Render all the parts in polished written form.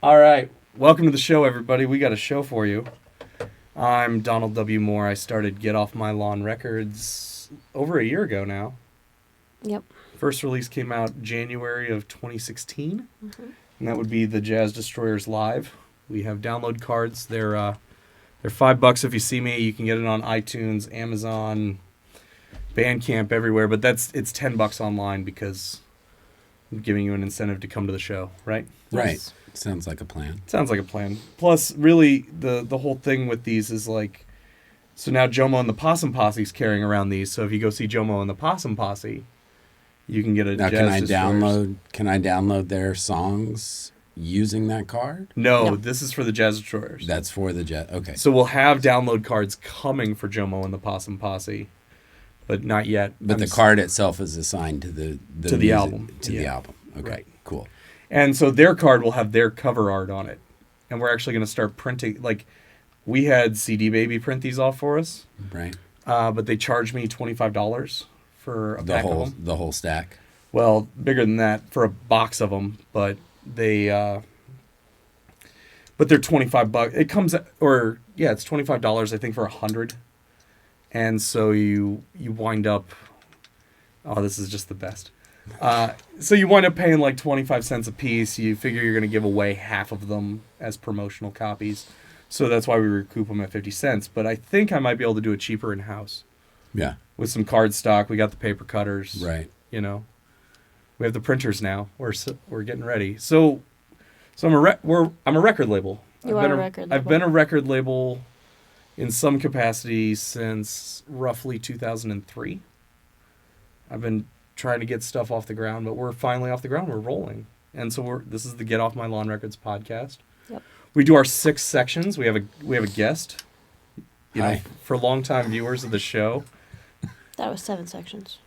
All right. Welcome to the show, everybody. We got a show for you. I'm Donald W. Moore. I started Get Off My Lawn Records over a year ago now. Yep. First release came out January of 2016, and that would be the Jazz Destroyers Live. We have download cards. They're $5 if you see me. You can get it on iTunes, Amazon, Bandcamp, everywhere. But it's $10 online because I'm giving you an incentive to come to the show, right? Right. Yes. Sounds like a plan. Sounds like a plan. Plus, really, the whole thing with these is like, so now Jomo and the Possum Posse's carrying around these. So if you go see Jomo and the Possum Posse, you can get a Now, Jazz Destroyers. can I download their songs using that card? No, No. this is for the Jazz Destroyers. That's for the jet. Okay. So we'll have download cards coming for Jomo and the Possum Posse, but not yet. But the card itself is assigned to the To the music- album. To the Yeah. album. Okay. Right. Cool. And so their card will have their cover art on it. And we're actually going to start printing. Like, we had CD Baby print these off for us, Right. but they charged me $25 for a pack of them. The whole stack. Well, bigger than that for a box of them, but they're $25. It comes it's $25 I think for 100. And so you wind up, oh, this is just the best. So you wind up paying like 25 cents a piece. You figure you're going to give away half of them as promotional copies. So that's why we recoup them at 50 cents. But I think I might be able to do it cheaper in-house Yeah. with some card stock. We got the paper cutters. Right. You know, we have the printers now. We're getting ready. So I'm a record label. You I've are been a record label. I've been a record label in some capacity since roughly 2003. I've been trying to get stuff off the ground, but we're finally off the ground. We're rolling, and so this is the Get Off My Lawn Records podcast. Yep. We do our 6 sections. We have a guest. You know, Hi. for longtime viewers of the show. That was 7 sections.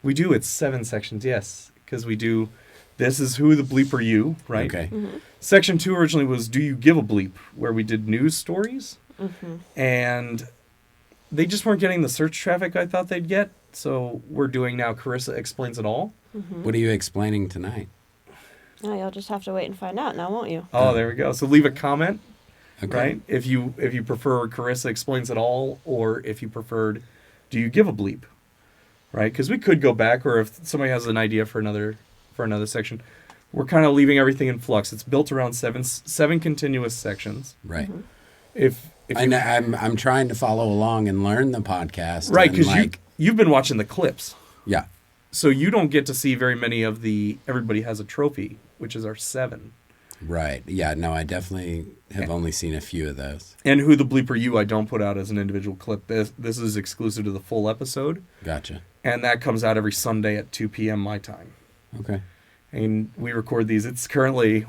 We do. It's 7 sections, yes. Because we do, this is Who the Bleep Are You, right? Okay. Section 2 originally was Do You Give a Bleep, where we did news stories. Mm-hmm. And they just weren't getting the search traffic I thought they'd get. So we're doing now Carissa Explains It All. Mm-hmm. What are you explaining tonight? Oh, you'll just have to wait and find out now, won't you? Oh, there we go. So leave a comment, Okay. right? If you prefer Carissa Explains It All, or if you preferred Do You Give a Bleep, right? Because we could go back, or if somebody has an idea for another section, we're kind of leaving everything in flux. It's built around seven continuous sections. Right. Mm-hmm. If I know, I'm trying to follow along and learn the podcast. right, and, because you've been watching the clips, yeah. so you don't get to see very many of the Everybody Has a Trophy, which is our 7. Right. Yeah. No, I definitely have only seen a few of those. And Who the Bleep Are You, I don't put out as an individual clip. This is exclusive to the full episode. Gotcha. And that comes out every Sunday at 2 p.m. my time. Okay. And we record these. It's currently,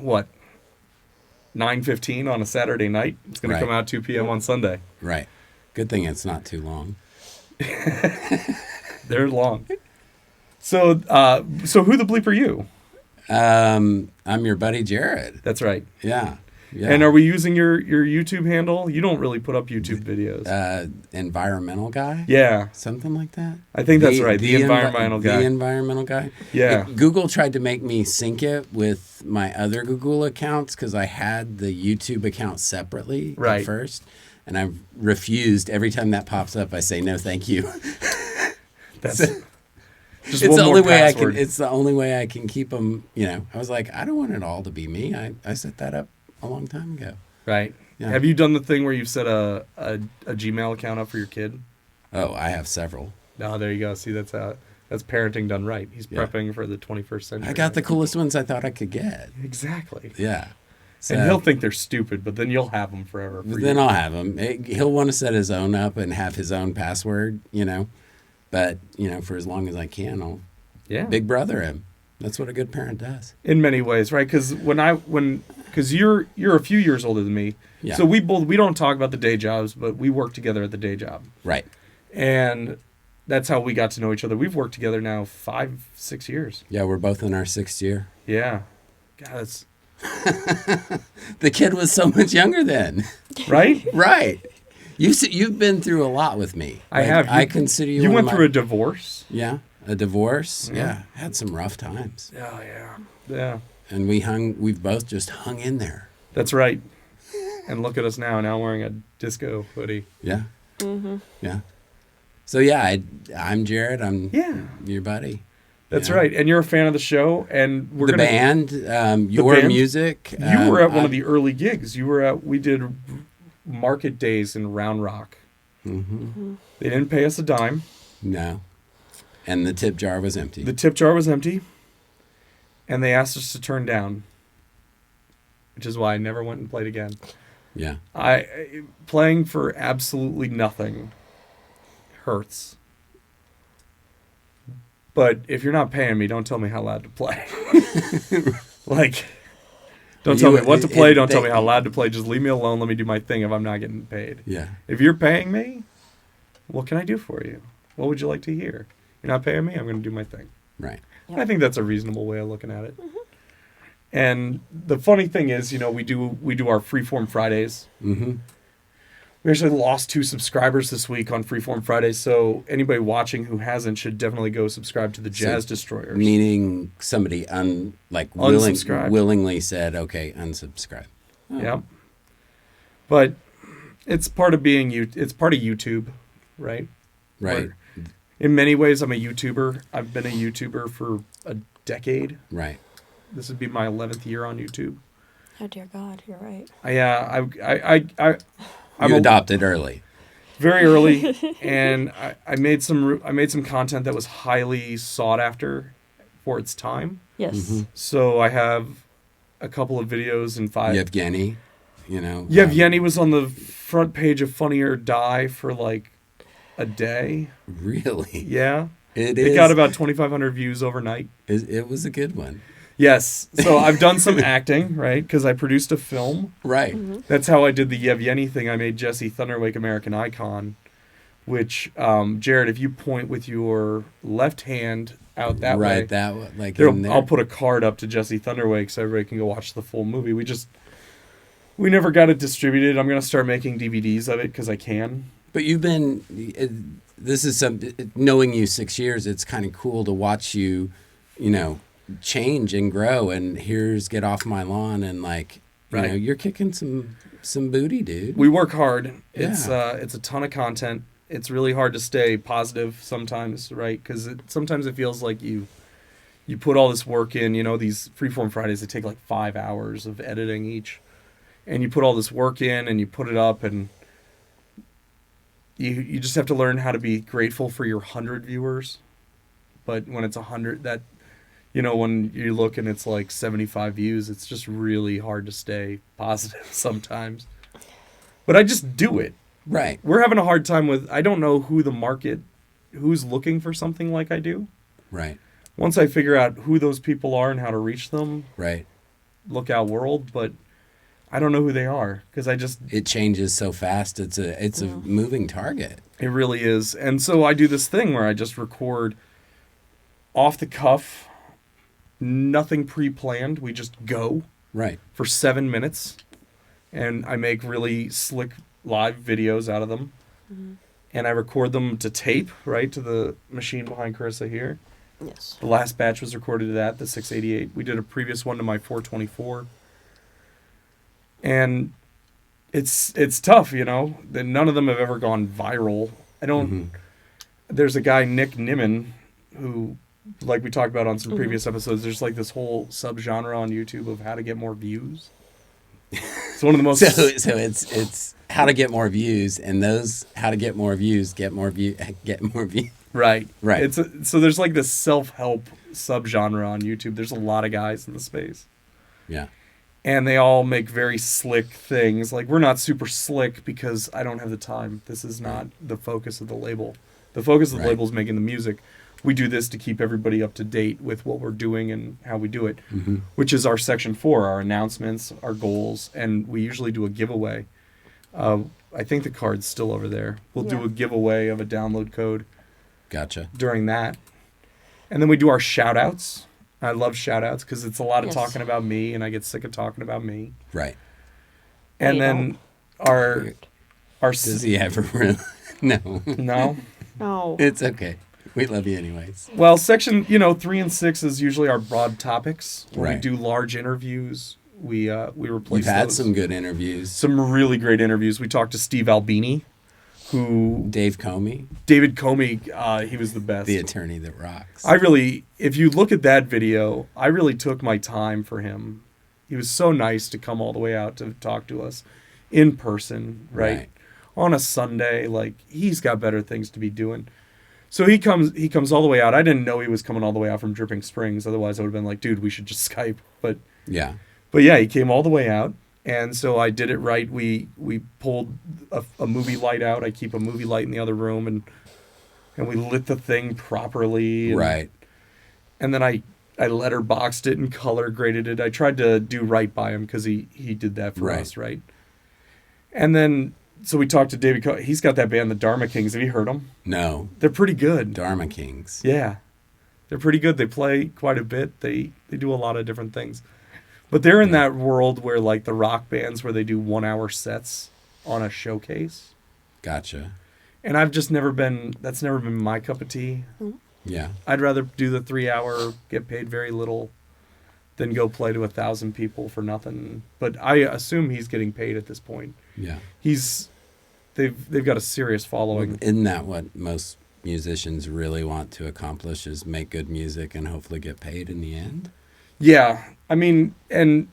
9:15 on a Saturday night. It's going Right. to come out 2 p.m. on Sunday. Right. Good thing it's not too long. They're long. So Who the Bleep Are You? I'm your buddy Jared. That's right. Yeah. Yeah. And are we using your YouTube handle? You don't really put up YouTube videos. Environmental guy? Yeah. Something like that? I think that's right. The environmental guy. The environmental guy? Yeah. Google tried to make me sync it with my other Google accounts because I had the YouTube account separately Right. at first. And I refused. Every time that pops up, I say, no, thank you. That's just It's one the more only way I password. can. It's the only way I can keep them. I was like, I don't want it all to be me. I set that up a long time ago. Right. Yeah. Have you done the thing where you've set a Gmail account up for your kid? Oh, I have several. No, there you go. See, that's parenting done right. He's Yeah. prepping for the 21st century. I got the coolest ones I thought I could get. Exactly. Yeah. So, And he'll think they're stupid, but then you'll have them forever. but then I'll have him. He'll want to set his own up and have his own password, But, for as long as I can, I'll Yeah. big brother him. That's what a good parent does. In many ways, right? Because because you're a few years older than me, Yeah. so we don't talk about the day jobs, but we work together at the day job, Right. and that's how we got to know each other. We've worked together now 5-6 years. Yeah, we're both in our 6th year. Yeah, God, that's The kid was so much younger then. right. Right. You've been through a lot with me. I have. I consider you. You one went of through my- a divorce. Yeah, a divorce. Yeah. Yeah, had some rough times, Oh yeah, yeah. and we've both just hung in there. That's right. And look at us now. Now wearing a disco hoodie. Yeah. Mm-hmm. Yeah. So yeah, I'm Jared. I'm Yeah. your buddy. That's Yeah. right. And you're a fan of the show. And we're The gonna, band, your band? music. You were at one of the early gigs. We did market days in Round Rock. Mm-hmm. They didn't pay us a dime. No. And the tip jar was empty. The tip jar was empty. And they asked us to turn down. Which is why I never went and played again. Yeah. Playing for absolutely nothing hurts. But if you're not paying me, don't tell me how loud to play. Like, don't tell me what to play. Don't tell me how loud to play. Just leave me alone. Let me do my thing if I'm not getting paid. Yeah. If you're paying me, what can I do for you? What would you like to hear? You're not paying me, I'm going to do my thing. Right. Yep. I think that's a reasonable way of looking at it. Mm-hmm. And the funny thing is, we do our Freeform Fridays. Mm-hmm. We actually lost 2 subscribers this week on Freeform Fridays, so anybody watching who hasn't should definitely go subscribe to the Jazz Destroyers. Meaning somebody Unsubscribed. willingly said, okay, unsubscribe. Oh. Yeah. But it's part of it's part of YouTube, right? Right. Where in many ways, I'm a YouTuber. I've been a YouTuber for a decade. Right. This would be my 11th year on YouTube. Oh dear God, you're right. I'm adopted early. Very early, and I made some content that was highly sought after for its time. Yes. Mm-hmm. So I have a couple of videos in 5. Yevgeny, Yevgeny was on the front page of Funny or Die for like a day. Really? Yeah. It got about 2,500 views overnight. It was a good one. Yes. So I've done some acting, right? Because I produced a film. Right. Mm-hmm. That's how I did the Yevgeny thing. I made Jesse Thunderwake American Icon, which, Jared, if you point with your left hand out that way. Right, that way. Like in there. I'll put a card up to Jesse Thunderwake so everybody can go watch the full movie. We never got it distributed. I'm going to start making DVDs of it because I can. But you've been, this is knowing you 6 years, it's kind of cool to watch you, change and grow. And here's Get Off My Lawn. And you're kicking some booty, dude. We work hard. Yeah. It's a ton of content. It's really hard to stay positive sometimes, right? Because sometimes it feels like you put all this work in. These Freeform Fridays, they take like 5 hours of editing each. And you put all this work in and you put it up and you just have to learn how to be grateful for your 100 viewers. But when it's 100, that, when you look and it's like 75 views, it's just really hard to stay positive sometimes. But I just do it. Right. We're having a hard time I don't know who's looking for something like I do. Right. Once I figure out who those people are and how to reach them, right. Lookout World, but I don't know who they are because it changes so fast. It's a moving target. It really is. And so I do this thing where I just record off the cuff, nothing pre-planned. We just go right for 7 minutes, and I make really slick live videos out of them. Mm-hmm. And I record them to tape, right, to the machine behind Carissa here. Yes. The last batch was recorded to that, the 688. We did a previous one to my 424. And it's tough, None of them have ever gone viral. There's a guy, Nick Nimmin, who, like we talked about on some previous episodes, there's like this whole subgenre on YouTube of how to get more views. It's one of the most... so it's how to get more views, and those how to get more views, get more views. Right. Right. So there's like this self-help subgenre on YouTube. There's a lot of guys in the space. Yeah. And they all make very slick things. Like, we're not super slick because I don't have the time. This is not the focus of the label. The focus of the label is making the music. We do this to keep everybody up to date with what we're doing and how we do it, which is our Section 4, our announcements, our goals, and we usually do a giveaway. I think the card's still over there. We'll do a giveaway of a download code. Gotcha. During that. And then we do our shout-outs. I love shout-outs because it's a lot of talking about me, and I get sick of talking about me. Right. And then our Does he ever really? No. No? No. It's okay. We love you anyways. Well, section, 3 and 6 is usually our broad topics. When we Right. do large interviews we replaced. You've had those. some good interviews. Some really great interviews. We talked to Steve Albini, who David Comey, he was the best. the attorney that rocks. If you look at that video, I really took my time for him. He was so nice to come all the way out to talk to us in person, right? On a Sunday. Like, he's got better things to be doing. So he comes all the way out. I didn't know he was coming all the way out from Dripping Springs. Otherwise, I would have been like, dude, we should just Skype. But yeah, he came all the way out. And so I did it right. We pulled a movie light out. I keep a movie light in the other room, and we lit the thing properly. Right. And then I letterboxed it and color graded it. I tried to do right by him because he did that for us, right? And then, so we talked to David. He's got that band, the Dharma Kings. Have you heard them? No. They're pretty good. Dharma Kings. Yeah. They're pretty good. They play quite a bit. They do a lot of different things. But they're in that world where, like, the rock bands where they do 1 hour sets on a showcase. Gotcha. And that's never been my cup of tea. Yeah. I'd rather do the 3 hour, get paid very little, than go play to 1,000 people for nothing. But I assume he's getting paid at this point. Yeah. They've got a serious following. Isn't that what most musicians really want to accomplish, is make good music and hopefully get paid in the end? Yeah. I mean, and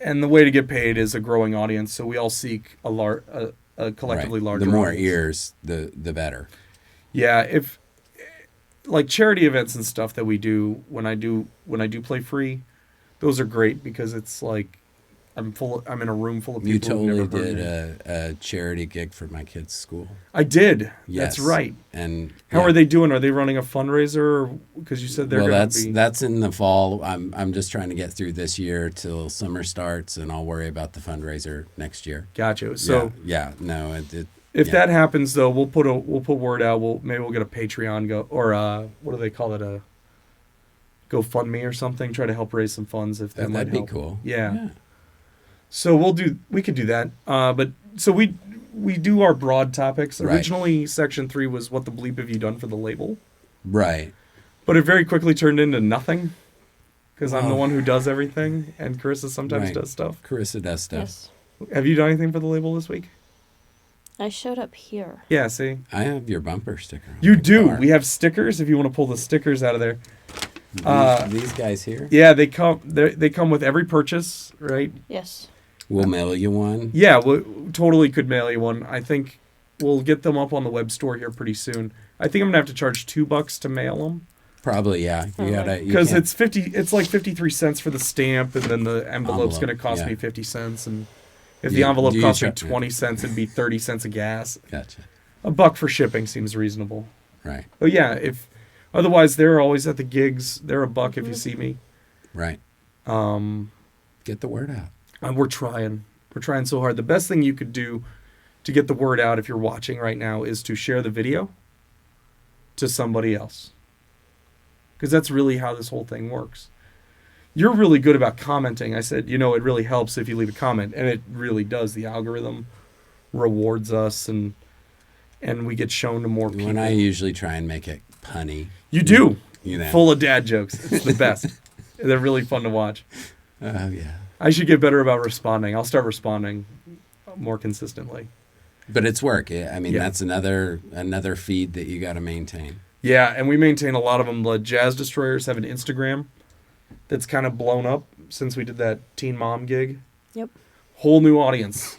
the way to get paid is a growing audience. So we all seek a collectively larger The more audience. ears, the better. Yeah. If, like, charity events and stuff that we do, when I do play free, those are great because it's like I'm in a room full of people. You totally who've never heard did me. a charity gig for my kid's school. I did. Yes. That's right. And how are they doing? Are they running a fundraiser? Because you said they're going to be. That's in the fall. I'm just trying to get through this year till summer starts, and I'll worry about the fundraiser next year. Gotcha. So if that happens, though, we'll put word out. Maybe we'll get a Patreon or what do they call it, a GoFundMe or something. Try to help raise some funds if that might that'd help. be cool. Yeah. So we could do that. But so we do our broad topics. Right. Originally, section 3 was what the bleep have you done for the label? Right. But it very quickly turned into nothing because I'm the one who does everything, and Carissa sometimes does stuff. Carissa does stuff. Yes. Have you done anything for the label this week? I showed up here. Yeah, see? I have your bumper sticker. You do. Car. We have stickers if you want to pull the stickers out of there. These guys here? Yeah, they come with every purchase, right? Yes. We'll mail you one. Yeah, we totally could mail you one. I think we'll get them up on the web store here pretty soon. I think I'm going to have to charge $2 to mail them. Probably, yeah. Because it's like 53 cents for the stamp, and then the envelope's going to cost me 50 cents. And if the envelope cost me 20 cents, it'd be 30 cents of gas. Gotcha. $1 for shipping seems reasonable. Right. Oh yeah, otherwise they're always at the gigs. They're $1 if you see me. Right. Get the word out. And we're trying so hard. The best thing you could do to get the word out if you're watching right now is to share the video to somebody else. Because that's really how this whole thing works. You're really good about commenting. I said, it really helps if you leave a comment. And it really does. The algorithm rewards us, and we get shown to more people. When I usually try and make it punny. You do. know. Full of dad jokes. It's the best. They're really fun to watch. Oh, yeah. I should get better about responding. I'll start responding more consistently. But it's work. That's another feed that you got to maintain. Yeah, and we maintain a lot of them. The Jazz Destroyers have an Instagram that's kind of blown up since we did that Teen Mom gig. Yep. Whole new audience.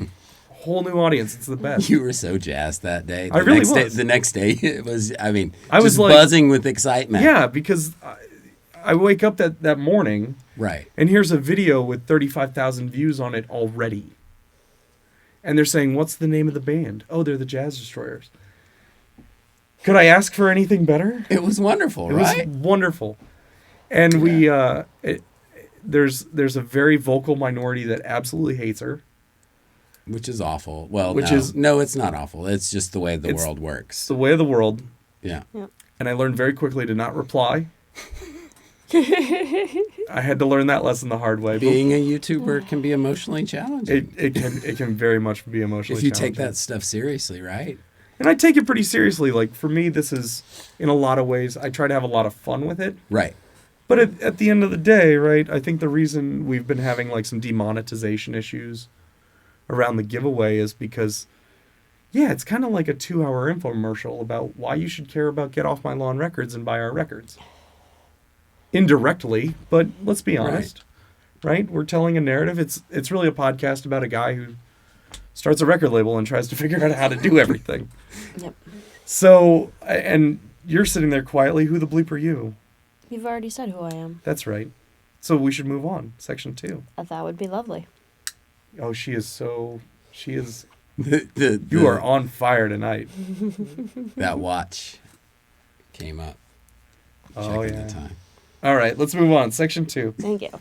It's the best. You were so jazzed that day. I really was. The next day, it was, I was just like, buzzing with excitement. Yeah, because I wake up that morning. Right. And here's a video with 35,000 views on it already. And they're saying, what's the name of the band? Oh, they're the Jazz Destroyers. Could I ask for anything better? It was wonderful, right? It was wonderful. And there's a very vocal minority that absolutely hates her. Which is awful. Well, it's not awful. It's just the way the world works. It's the way of the world. Yeah. And I learned very quickly to not reply. I had to learn that lesson the hard way. Being a YouTuber can be emotionally challenging. It can very much be emotionally if you challenging. take that stuff seriously, right? And I take it pretty seriously. Like, for me, this is, in a lot of ways, I try to have a lot of fun with it. Right. But at the end of the day, right, I think the reason we've been having like some demonetization issues around the giveaway is because, yeah, it's kind of like a 2-hour infomercial about why you should care about Get Off My Lawn Records and buy our records. Indirectly, but let's be honest, right? We're telling a narrative. It's really a podcast about a guy who starts a record label and tries to figure out how to do everything. Yep. So, and you're sitting there quietly. Who the bleep are you? You've already said who I am. That's right. So we should move on. Section 2. That would be lovely. Oh, she is. The You are on fire tonight. That watch came up. Oh, Checking yeah. the time. All right, let's move on. Section 2. Thank you.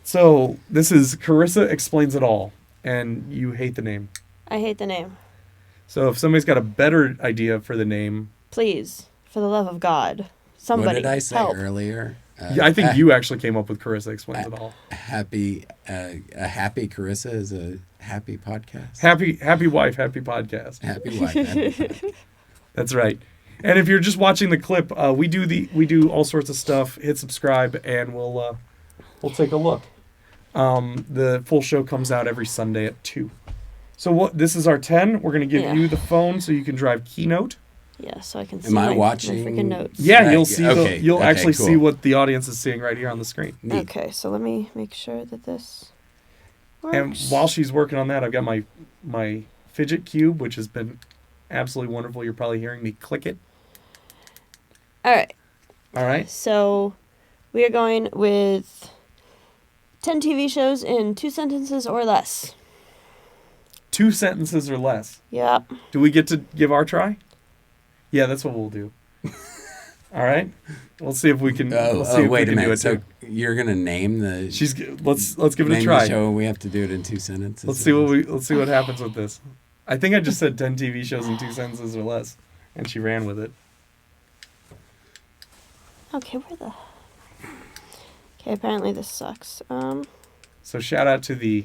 So this is Carissa Explains It All, and you hate the name. I hate the name. So if somebody's got a better idea for the name, Please, for the love of God, somebody What did I say help. earlier? yeah, I think you actually came up with Carissa Explains It All. A happy Carissa is a happy podcast. Happy wife, happy podcast. Happy wife. Happy podcast. That's right. And if you're just watching the clip, we do all sorts of stuff. Hit subscribe, and we'll take a look. The full show comes out every Sunday at 2. So this is our 10. We're gonna give you the phone so you can drive Keynote. Yeah, so I can see Am I my watching- freaking notes. Yeah, Right, you'll see. okay, You'll okay, actually cool. see what the audience is seeing right here on the screen. Neat. Okay, so let me make sure that this works. And while she's working on that, I've got my fidget cube, which has been absolutely wonderful. You're probably hearing me click it. All right, All right. so we are going with 10 TV shows in 2 sentences or less. 2 sentences or less. Yep. Do we get to give our try? Yeah, that's what we'll do. All right. We'll see if we can. We'll see if wait we a can do minute. it So too. you're gonna name the Let's give it a name try. the show. We have to do it in 2 sentences. Let's see what happens with this. I think I just said 10 TV shows in 2 sentences or less, and she ran with it. Okay, where the... Okay, apparently this sucks. So shout out to the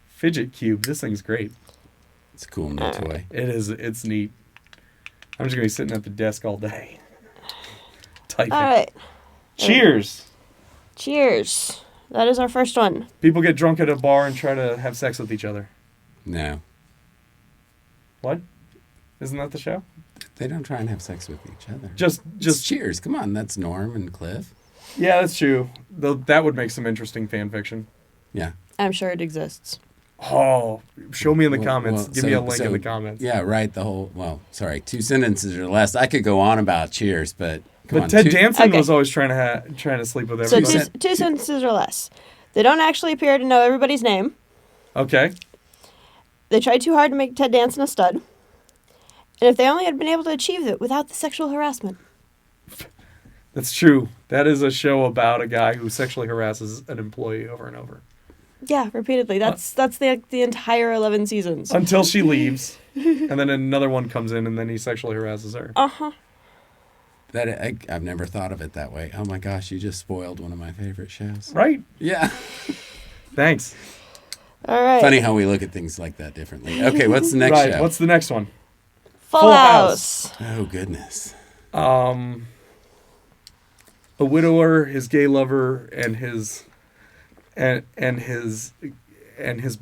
fidget cube. This thing's great. It's a cool new toy. It is. It's neat. I'm just gonna be sitting at the desk all day. Typing. All right. Cheers. Cheers. That is our first one. People get drunk at a bar and try to have sex with each other. No, What? Isn't that the show? they don't try and have sex with each other. Just cheers. Come on, that's Norm and Cliff. Yeah, that's true. Though that would make some interesting fan fiction. Yeah. I'm sure it exists. Oh, show me in the Well, comments. well, Give me a link in the comments. Yeah, right. The whole. Well, sorry, 2 sentences or less. I could go on about Cheers, but come But on. Ted 2 Danson Okay. was always trying to sleep with So everybody. two sentences or less. They don't actually appear to know everybody's name. Okay. They tried too hard to make Ted Danson a stud. And if they only had been able to achieve it without the sexual harassment. That's true. That is a show about a guy who sexually harasses an employee over and over. Yeah, repeatedly. That's the entire 11 seasons. Until she leaves. And then another one comes in and then he sexually harasses her. Uh-huh. I've never thought of it that way. Oh my gosh, you just spoiled one of my favorite shows. Right? Yeah. Thanks. All right. Funny how we look at things like that differently. Okay, what's the next Right. show? What's the next one? Full Full House. Oh goodness. A widower, his gay lover, and his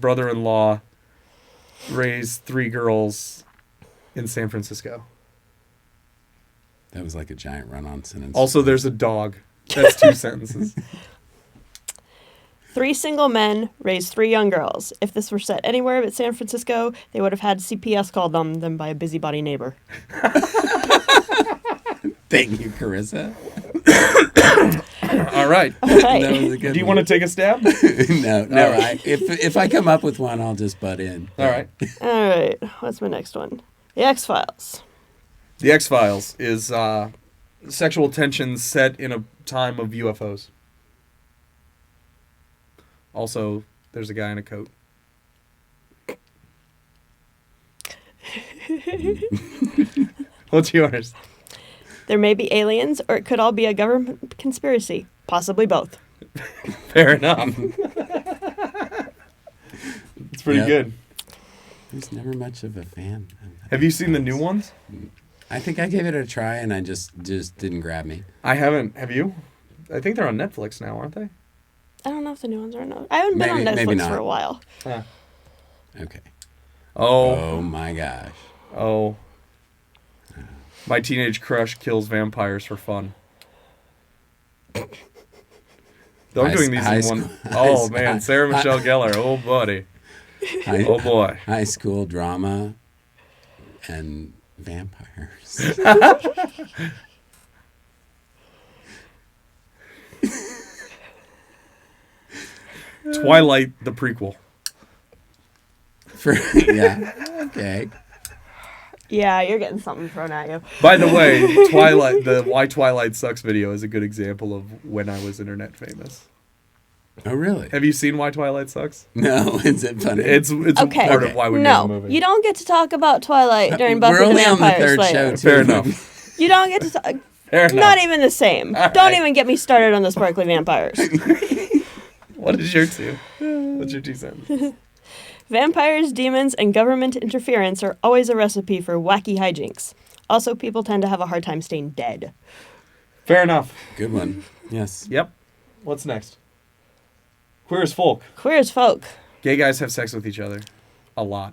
brother-in-law raise 3 girls in San Francisco. That was like a giant run-on sentence. Also, there's a dog. That's 2 sentences. 3 single men raise 3 young girls. If this were set anywhere but San Francisco, they would have had CPS called on them by a busybody neighbor. Thank you, Carissa. All right. All right. That was a good Do you want to take a stab? No. All right. If I come up with one, I'll just butt in. All right. All right. What's my next one? The X-Files. The X-Files is sexual tension set in a time of UFOs. Also, there's a guy in a coat. What's yours? There may be aliens, or it could all be a government conspiracy. Possibly both. Fair enough. It's pretty Yep. good. I was never much of a fan. Have you seen the new ones? I think I gave it a try, and I just didn't grab me. I haven't. Have you? I think they're on Netflix now, aren't they? I don't know if the new ones are not. I haven't been on Maybe Netflix not. for a while. Yeah. Okay. Oh. Oh my gosh. Oh. My teenage crush kills vampires for fun. Though I'm High- doing these high in one. school- Oh high- man, Sarah Michelle Gellar. Oh buddy. Oh boy. High school drama and vampires. Twilight, the prequel. Yeah. Okay. Yeah, you're getting something thrown at you. By the way, Twilight, the Why Twilight Sucks video is a good example of when I was internet famous. Oh, really? Have you seen Why Twilight Sucks? No. Is it funny? It's Okay. part of why we made the No, movie. you don't get to talk about Twilight during Buffy We're the only on the Vampire third Slayer. show, too. Fair enough. You don't get to talk. Fair enough. Not even the same. All Don't right. even get me started on the sparkly vampires. What is your two? What's your 2 cents? Vampires, demons, and government interference are always a recipe for wacky hijinks. Also, people tend to have a hard time staying dead. Fair enough. Good one. Yes. Yep. What's next? Queer as folk. Queer as folk. Gay guys have sex with each other. A lot.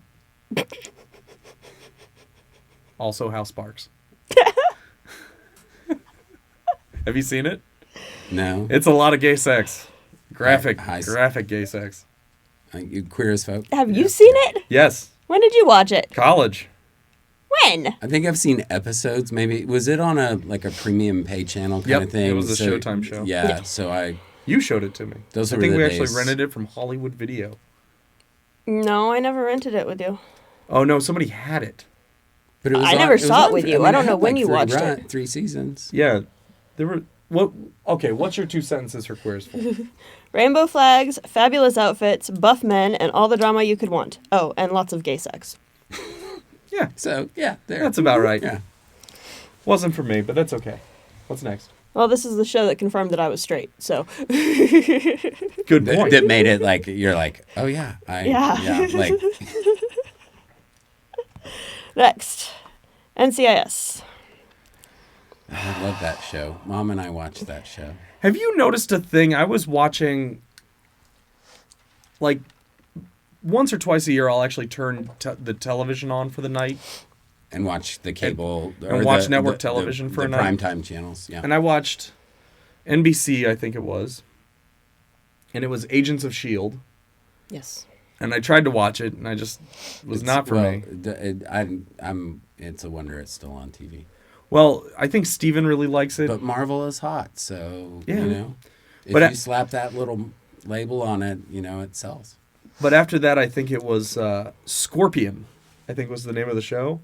Also, House Sparks. Have you seen it? No. It's a lot of gay sex. Graphic gay sex. You queer as folk. Have you seen it? Yes. When did you watch it? College. When? I think I've seen episodes. Maybe was it on a premium pay channel kind Yep, of thing? it was a Showtime show. Yeah. Yeah. So You showed it to me. Those I were think the we days. actually rented it from Hollywood Video. No, I never rented it with you. Oh no, somebody had it. But it was I never saw it with you. I don't know when you watched it. 3 seasons. Yeah. There were what okay, what's your 2 sentences for Queer as folk? Rainbow flags, fabulous outfits, buff men, and all the drama you could want. Oh, and lots of gay sex. Yeah. So yeah, there. That's about right. Yeah. Wasn't for me, but that's okay. What's next? Well, this is the show that confirmed that I was straight, so. Good point. That made it like you're like, oh yeah, Yeah. like Next, NCIS. I love that show. Mom and I watched that show. Have you noticed a thing? I was watching, like, once or twice a year, I'll actually turn the television on for the night. And watch the cable. And watch network television for a night. primetime channels, yeah. And I watched NBC, I think it was. And it was Agents of S.H.I.E.L.D. Yes. And I tried to watch it, and I just was not for me. It's a wonder it's still on TV. Well, I think Steven really likes it. But Marvel is hot, so, Yeah. you know. If But you slap that little label on it, you know, it sells. But after that, I think it was Scorpion, I think was the name of the show.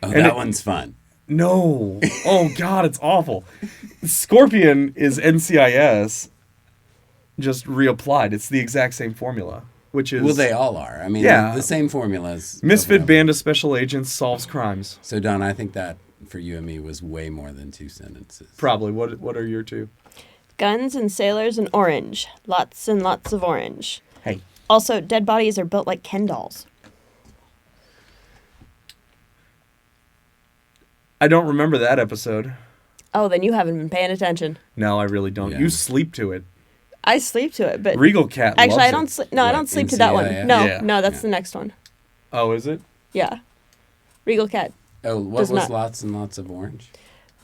Oh, And that one's fun. No. Oh, God, it's awful. Scorpion is NCIS just reapplied. It's the exact same formula, which is... Well, they all are. I mean, Yeah. the same formulas. Misfit band of special agents solves crimes. So, Don, I think that for you and me was way more than 2 sentences. Probably. What are your 2? Guns and sailors and orange. Lots and lots of orange. Hey. Also, dead bodies are built like Ken dolls. I don't remember that episode. Oh, then you haven't been paying attention. No, I really don't. Yeah. You sleep to it. I sleep to it, but Regal Cat actually, loves I don't it. sleep. No, I What, don't sleep to that one. NCIS? No, Yeah. no, that's Yeah. the next one. Oh, is it? Yeah, Regal Cat, Oh, what Does was not- lots and lots of orange?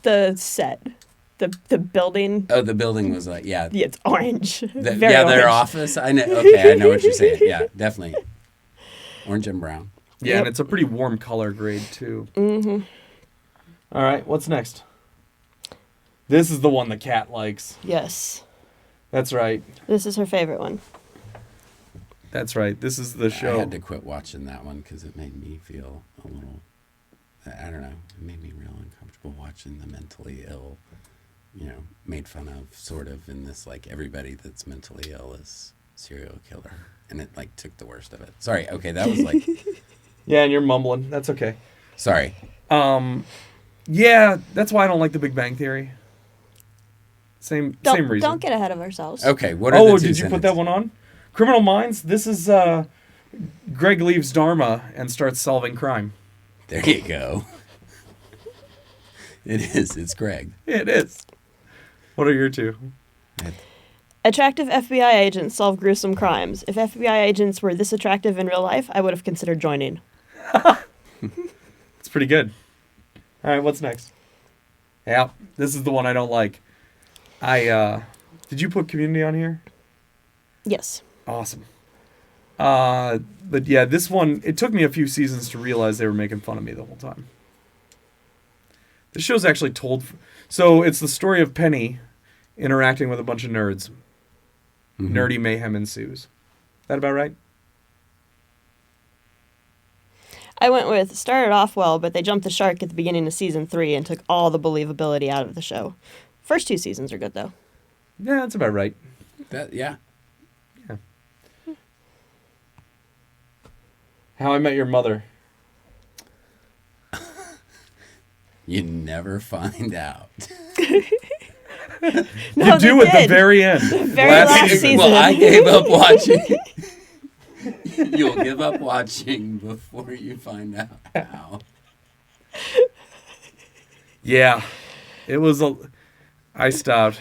the set, the building. Oh, the building was like, yeah. Yeah, it's orange. Very Their orange. office. I know. Okay, I know what you're saying. Yeah, definitely. Orange and brown. Yeah, Yep. and it's a pretty warm color grade, too. Mm-hmm. All right, what's next? This is the one the cat likes. Yes, That's right. this is her favorite one. That's right. This is the I show. had to quit watching that one because it made me feel a little, I don't know, it made me real uncomfortable watching the mentally ill, you know, made fun of sort of in this, like, everybody that's mentally ill is serial killer. And it, like, took the worst of it. Sorry. Okay, that was like, Yeah, and you're mumbling. That's okay. sorry. Yeah, that's why I don't like the Big Bang Theory. Same reason. Don't get ahead of ourselves. Okay, what are the Oh, 2 did you put that one on? Criminal Minds. This is Greg leaves Dharma and starts solving crime. There you go. It is. It's Greg. It is. What are your two? Attractive FBI agents solve gruesome crimes. If FBI agents were this attractive in real life, I would have considered joining. It's pretty good. All right, what's next? Yeah, this is the one I don't like. Did you put Community on here? Yes. Awesome. But yeah, this one, it took me a few seasons to realize they were making fun of me the whole time. The show's actually told... So it's the story of Penny interacting with a bunch of nerds. Mm-hmm. Nerdy mayhem ensues. Is that about right? I went with, started off well, but they jumped the shark at the beginning of season 3 and took all the believability out of the show. First 2 seasons are good, though. Yeah, that's about right. Yeah. How I Met Your Mother. You never find out. No, you do at the very end. The very last season. Well, I gave up watching. You'll give up watching before you find out how. Yeah. It was I stopped.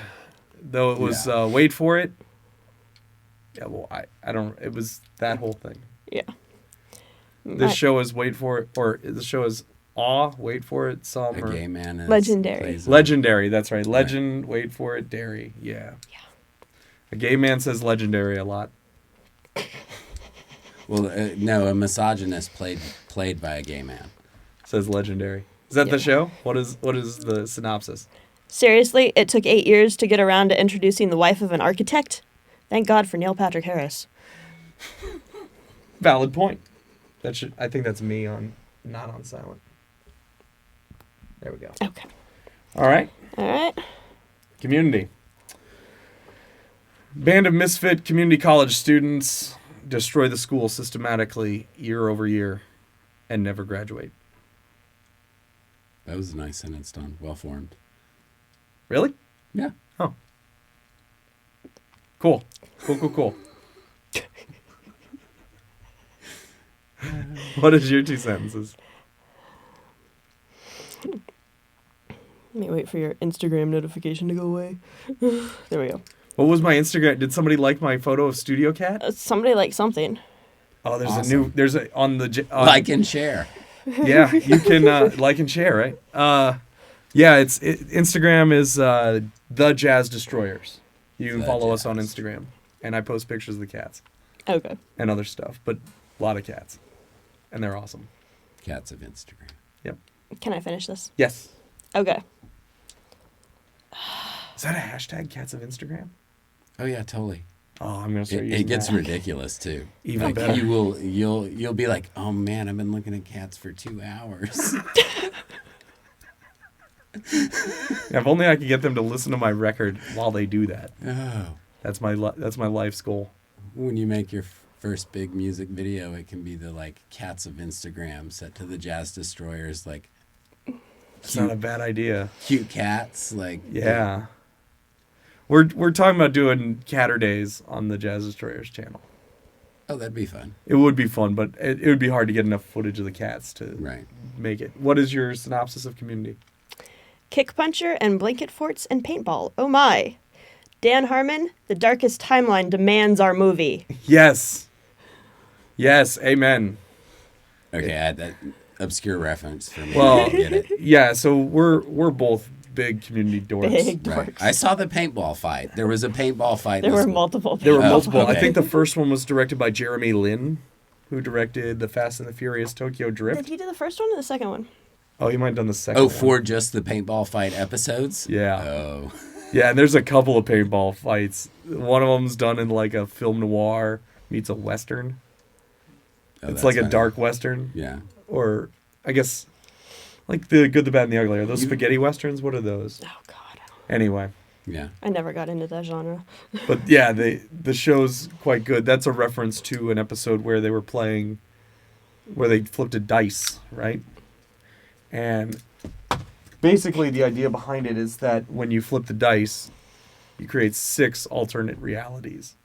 Though it was wait for it. Yeah, well, I don't... It was that whole thing. Yeah. This show is wait for it, or the show is wait for it, A gay man is Legendary. Legendary, that's right. Legend, wait for it, dairy. Yeah. A gay man says legendary a lot. Well, no, a misogynist played by a gay man. Says legendary. Is that the show? What is the synopsis? Seriously, it took 8 years to get around to introducing the wife of an architect? Thank God for Neil Patrick Harris. Valid point. I think that's me not on silent. There we go. Okay. All right. All right. Community. Band of misfit community college students destroy the school systematically year over year and never graduate. That was a nice sentence, Don. Well formed. Really? Yeah. Oh. Cool. Cool. What is your 2 sentences? Let me wait for your Instagram notification to go away. There we go. What was my Instagram? Did somebody like my photo of Studio Cat? Somebody liked something. Oh, there's awesome. Like and share. Yeah, you can like and share, right? Yeah, Instagram is the Jazz Destroyers. You can follow us on Instagram, and I post pictures of the cats. Okay. And other stuff, but a lot of cats, and they're awesome. Cats of Instagram. Yep. Can I finish this? Yes. Okay. Is that a hashtag? Cats of Instagram? Oh yeah, totally. Oh, I'm gonna start using it gets that. ridiculous too. Even like better. You'll be like, oh man, I've been looking at cats for 2 hours. If only I could get them to listen to my record while they do that. Oh. That's my life's goal. When you make your first big music video, it can be the Cats of Instagram set to the Jazz Destroyers, It's not a bad idea. Cute cats, Yeah. We're talking about doing Catter Days on the Jazz Destroyers channel. Oh, that'd be fun. It would be fun, but it would be hard to get enough footage of the cats to make it. What is your synopsis of Community? Kick puncher and blanket forts and paintball. Oh my. Dan Harmon, The Darkest Timeline demands our movie. Yes. Yes, amen. Okay, I had that obscure reference for me. Well, I get it. Yeah, so we're both big Community dorks. Big Right. dorks. I saw the paintball fight. There was a paintball fight. There in were school. multiple. There were Oh, multiple. okay. I think the first one was directed by Jeremy Lin, who directed the Fast and the Furious Tokyo Drift. Did he do the first one or the second one? Oh, he might have done the second Oh, one. for just the paintball fight episodes? Yeah. Oh. Yeah, and there's a couple of paintball fights. One of them's done in a film noir meets a Western. Oh, It's that's like a funny. dark Western. Yeah. Or, I guess, like The Good, the Bad, and the Ugly. Are those spaghetti Westerns? What are those? Oh God. Anyway. Yeah. I never got into that genre. But yeah, the show's quite good. That's a reference to an episode where they flipped a dice, right? And basically the idea behind it is that when you flip the dice, you create 6 alternate realities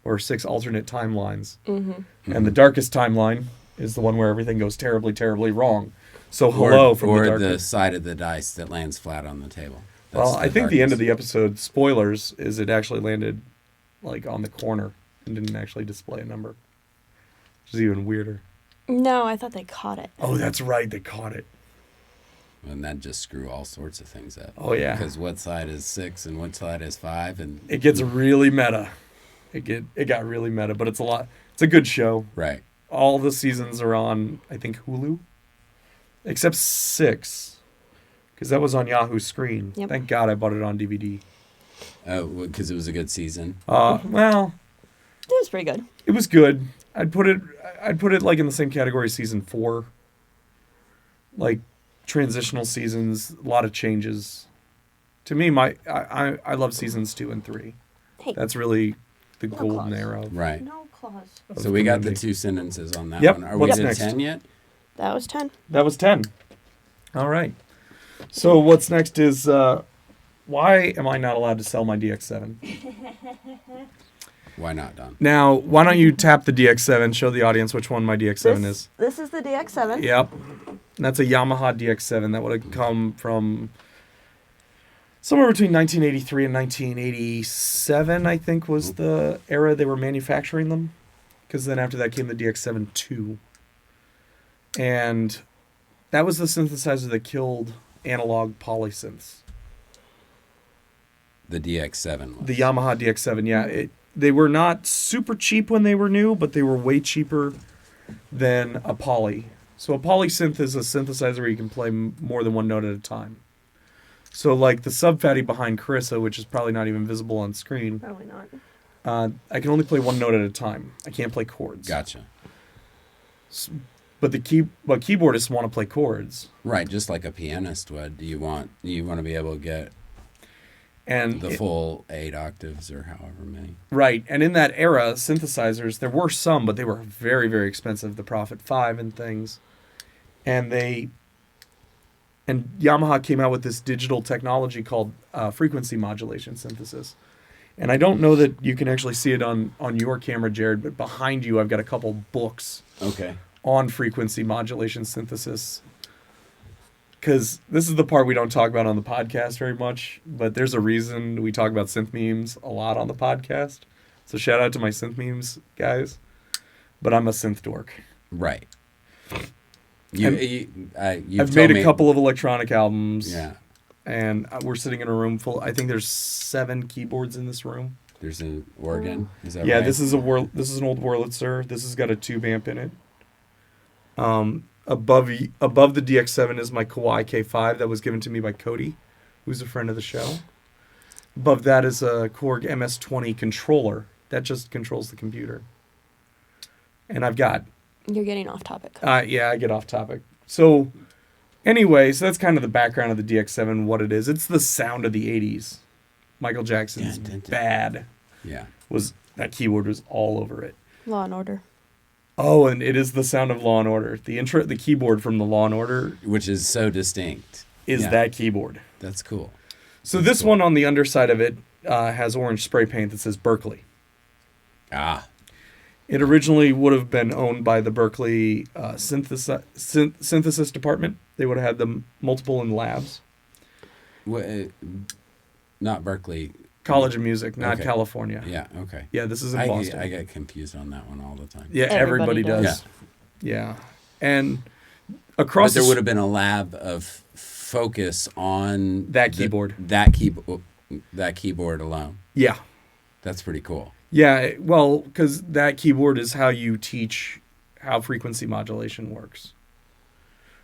or 6 alternate timelines. Mm-hmm. And the darkest timeline is the one where everything goes terribly, terribly wrong. So hello from or the darkness. the side of the dice that lands flat on the table. Well, I think the end of darkness. the episode, spoilers, is it actually landed like on the corner and didn't actually display a number, which is even weirder. No, I thought they caught it. Oh, that's right, they caught it. And that just screw all sorts of things up. Oh yeah, Because what side is 6 and what side is 5, and it gets really meta. It got really meta, but it's a lot. It's a good show. right. All the seasons are on, I think, Hulu, except 6, because that was on Yahoo Screen. Yep. Thank God I bought it on DVD. Oh, because it was a good season. Well, It was pretty good. it was good. I'd put it like in the same category as season 4. Like transitional seasons, a lot of changes. To me, I love seasons 2 and 3. Hey, That's really the No golden clause. era. Right. no clause. of So we got the Community. 2 sentences on that Yep. one. Are What's we to next? 10 yet? That was 10. That was 10. All right. So what's next is why am I not allowed to sell my DX7? Why not, Don? Now, why don't you tap the DX7, show the audience which one my DX7 is. This is the DX7. Yep. And that's a Yamaha DX7 that would have come from somewhere between 1983 and 1987, I think, was the era they were manufacturing them. Because then after that came the DX7 II. And that was the synthesizer that killed analog polysynths. The DX7 was. The Yamaha DX7, yeah. They were not super cheap when they were new, but they were way cheaper than a poly. So a polysynth is a synthesizer where you can play more than one note at a time. So like the sub-fatty behind Carissa, which is probably not even visible on screen, Probably not. I can only play one note at a time. I can't play chords. Gotcha. But but keyboardists want to play chords. Right, just like a pianist would. You want to be able to get And the full 8 octaves or however many. right, and in that era, synthesizers, there were some, but they were very, very expensive. The Prophet 5 and things. And Yamaha came out with this digital technology called frequency modulation synthesis. And I don't know that you can actually see it on your camera, Jared, but behind you I've got a couple books Okay. on frequency modulation synthesis. Because this is the part we don't talk about on the podcast very much, but there's a reason we talk about synth memes a lot on the podcast. So shout out to my synth memes guys. But I'm a synth dork. Right. I've You've made told a me- couple of electronic albums. Yeah. And we're sitting in a room full. I think there's 7 keyboards in this room. There's an organ. Is that Yeah, right? this is an old Wurlitzer. This has got a tube amp in it. Above the DX7 is my Kawai K5 that was given to me by Cody, who's a friend of the show. Above that is a Korg MS-20 controller that just controls the computer. And I've got You're getting off topic. yeah, I get off topic. So anyway, so that's kind of the background of the DX7, what it is. It's the sound of the 80s. Michael Jackson's Dun, dun, dun. Bad Yeah. that keyboard was all over it. Law and Order. Oh, and it is the sound of Law and Order. The keyboard from the Law and Order Which is so distinct. is Yeah. that keyboard. That's cool. So That's this cool. one on the underside of it has orange spray paint that says Berkeley. Ah. It originally would have been owned by the Berkeley synthesis department. They would have had them multiple in labs. Not Berkeley. College of Music, not Okay. California. Yeah, okay. Yeah, this is in I Boston. get confused on that one all the time. Yeah, everybody Everybody does. does. Yeah. And across But there the would have been a lab of focus on That keyboard. That keyboard alone. Yeah. That's pretty cool. Yeah, well, because that keyboard is how you teach how frequency modulation works.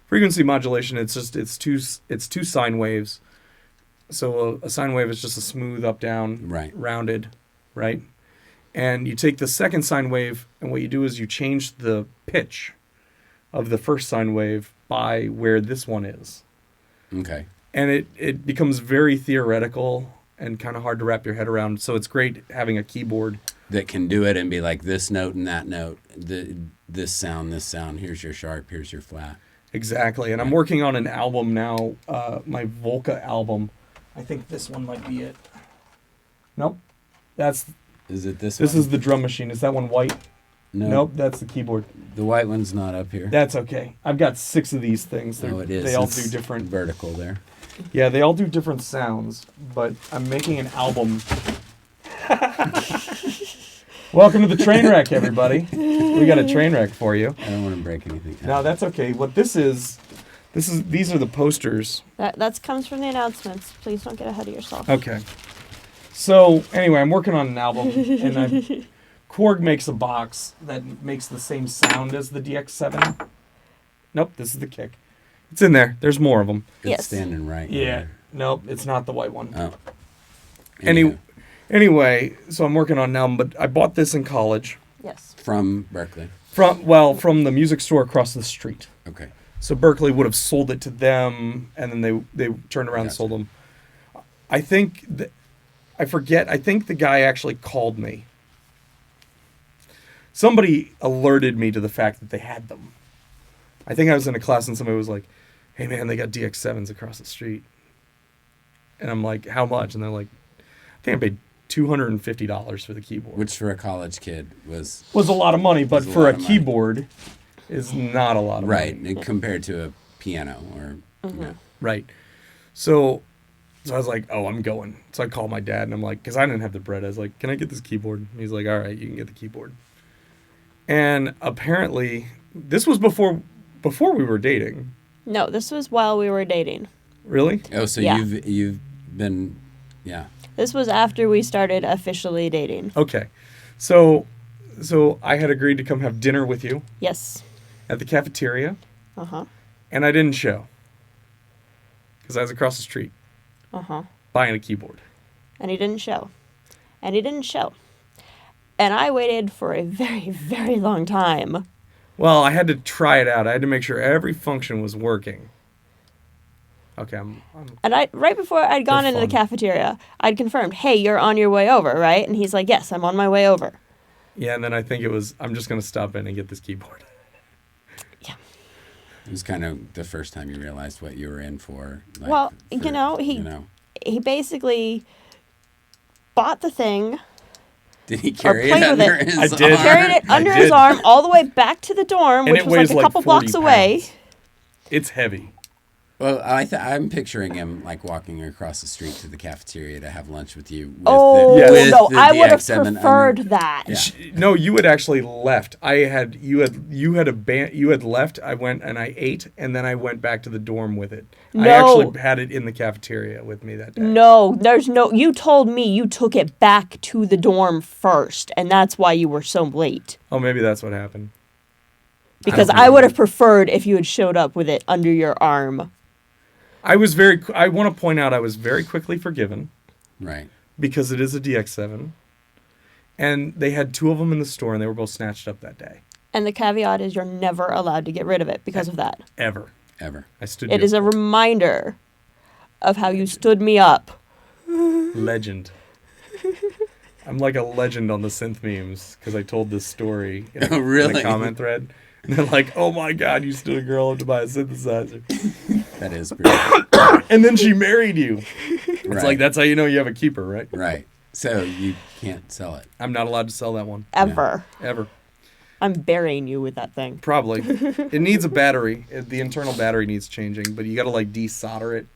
Frequency modulation, it's two sine waves. So a sine wave is just a smooth up down, Right. rounded, right? And you take the second sine wave, and what you do is you change the pitch of the first sine wave by where this one is. Okay. And it becomes very theoretical and kind of hard to wrap your head around. So it's great having a keyboard. That can do it and be like this note and that note, this sound, here's your sharp, here's your flat. Exactly. And I'm working on an album now, my Volca album. I think this one might be it. Nope. Is it this This one? is the drum machine. Is that one white? Nope, that's the keyboard. The white one's not up here. That's okay. I've got 6 of these things. It is. They all It's do different. vertical there. Yeah, they all do different sounds, but I'm making an album. Welcome to the train wreck, everybody. We got a train wreck for you. I don't want to break anything. No, that's okay. What these are the posters. That comes from the announcements. Please don't get ahead of yourself. Okay. So anyway, I'm working on an album, and Korg makes a box that makes the same sound as the DX7. Nope, this is the kick. It's in there. There's more of them. It's Yes. standing right. Yeah. There. Nope, it's not the white one. Oh. Anyway, so I'm working on an album, but I bought this in college Yes. From Berkeley. from the music store across the street. Okay. So Berkeley would have sold it to them, and then they turned around and Gotcha. sold them. I think I forget. I think the guy actually called me. Somebody alerted me to the fact that they had them. I think I was in a class and somebody was like, "Hey man, they got DX7s across the street." And I'm like, "How much?" And they're like, "I think I paid $250 for the keyboard." Which for a college kid was was a lot of money, but Was a for lot a of money. keyboard is not a lot of right money. compared to a piano or yeah. Right. So I was like, "Oh, I'm going." So I called my dad and I'm like, because I didn't have the bread. I was like, "Can I get this keyboard?" And he's like, "All right, you can get the keyboard." And apparently, this was before we were dating. No, this was while we were dating. Really? Oh, so Yeah. you've been yeah. This was after we started officially dating. Okay. So I had agreed to come have dinner with you Yes. at the cafeteria, Uh-huh. and I didn't show because I was across the street Uh-huh. buying a keyboard. And he didn't show. And he didn't show. And I waited for a very, very long time. Well, I had to try it out. I had to make sure every function was working. Okay, I'm And right before I'd gone They're into the fun. cafeteria, I'd confirmed, "Hey, you're on your way over, right?" And he's like, "Yes, I'm on my way over." yeah, and then I think it was I'm just gonna stop in and get this keyboard. It was kind of the first time you realized what you were in for. Like, Well, for, you know, you know. he basically bought the thing, Did he carry played it with under it. his I did. arm? carried it I under his did. arm all the way back to the dorm, And which it was like weighs a like couple 40 blocks away. pounds. It's heavy. Well, I'm picturing him like walking across the street to the cafeteria to have lunch with you. With Oh, Yes. with no, the I would have DX7 preferred under- that. Yeah. No, you had actually left. You had left. I went and I ate, and then I went back to the dorm with it. I No. actually had it in the cafeteria with me that day. No, you told me you took it back to the dorm first, and that's why you were so late. Oh, maybe that's what happened. Because I would have preferred if you had showed up with it under your arm. I want to point out I was very quickly forgiven Right. because it is a DX7, and they had 2 of them in the store, and they were both snatched up that day. And the caveat is you're never allowed to get rid of it because of that. Ever. Ever. I stood. It is a reminder of how you stood me up. legend. I'm like a legend on the synth memes because I told this story in Oh, really? in a comment thread. And they're like, "Oh my God, you stood a girl up to buy a synthesizer." That is pretty. And then she married you. It's Right. like, that's how you know you have a keeper, right? Right. So you can't sell it. I'm not allowed to sell that one. Ever. Ever. I'm burying you with that thing. Probably. It needs a battery. The internal battery needs changing, but you got to like desolder it.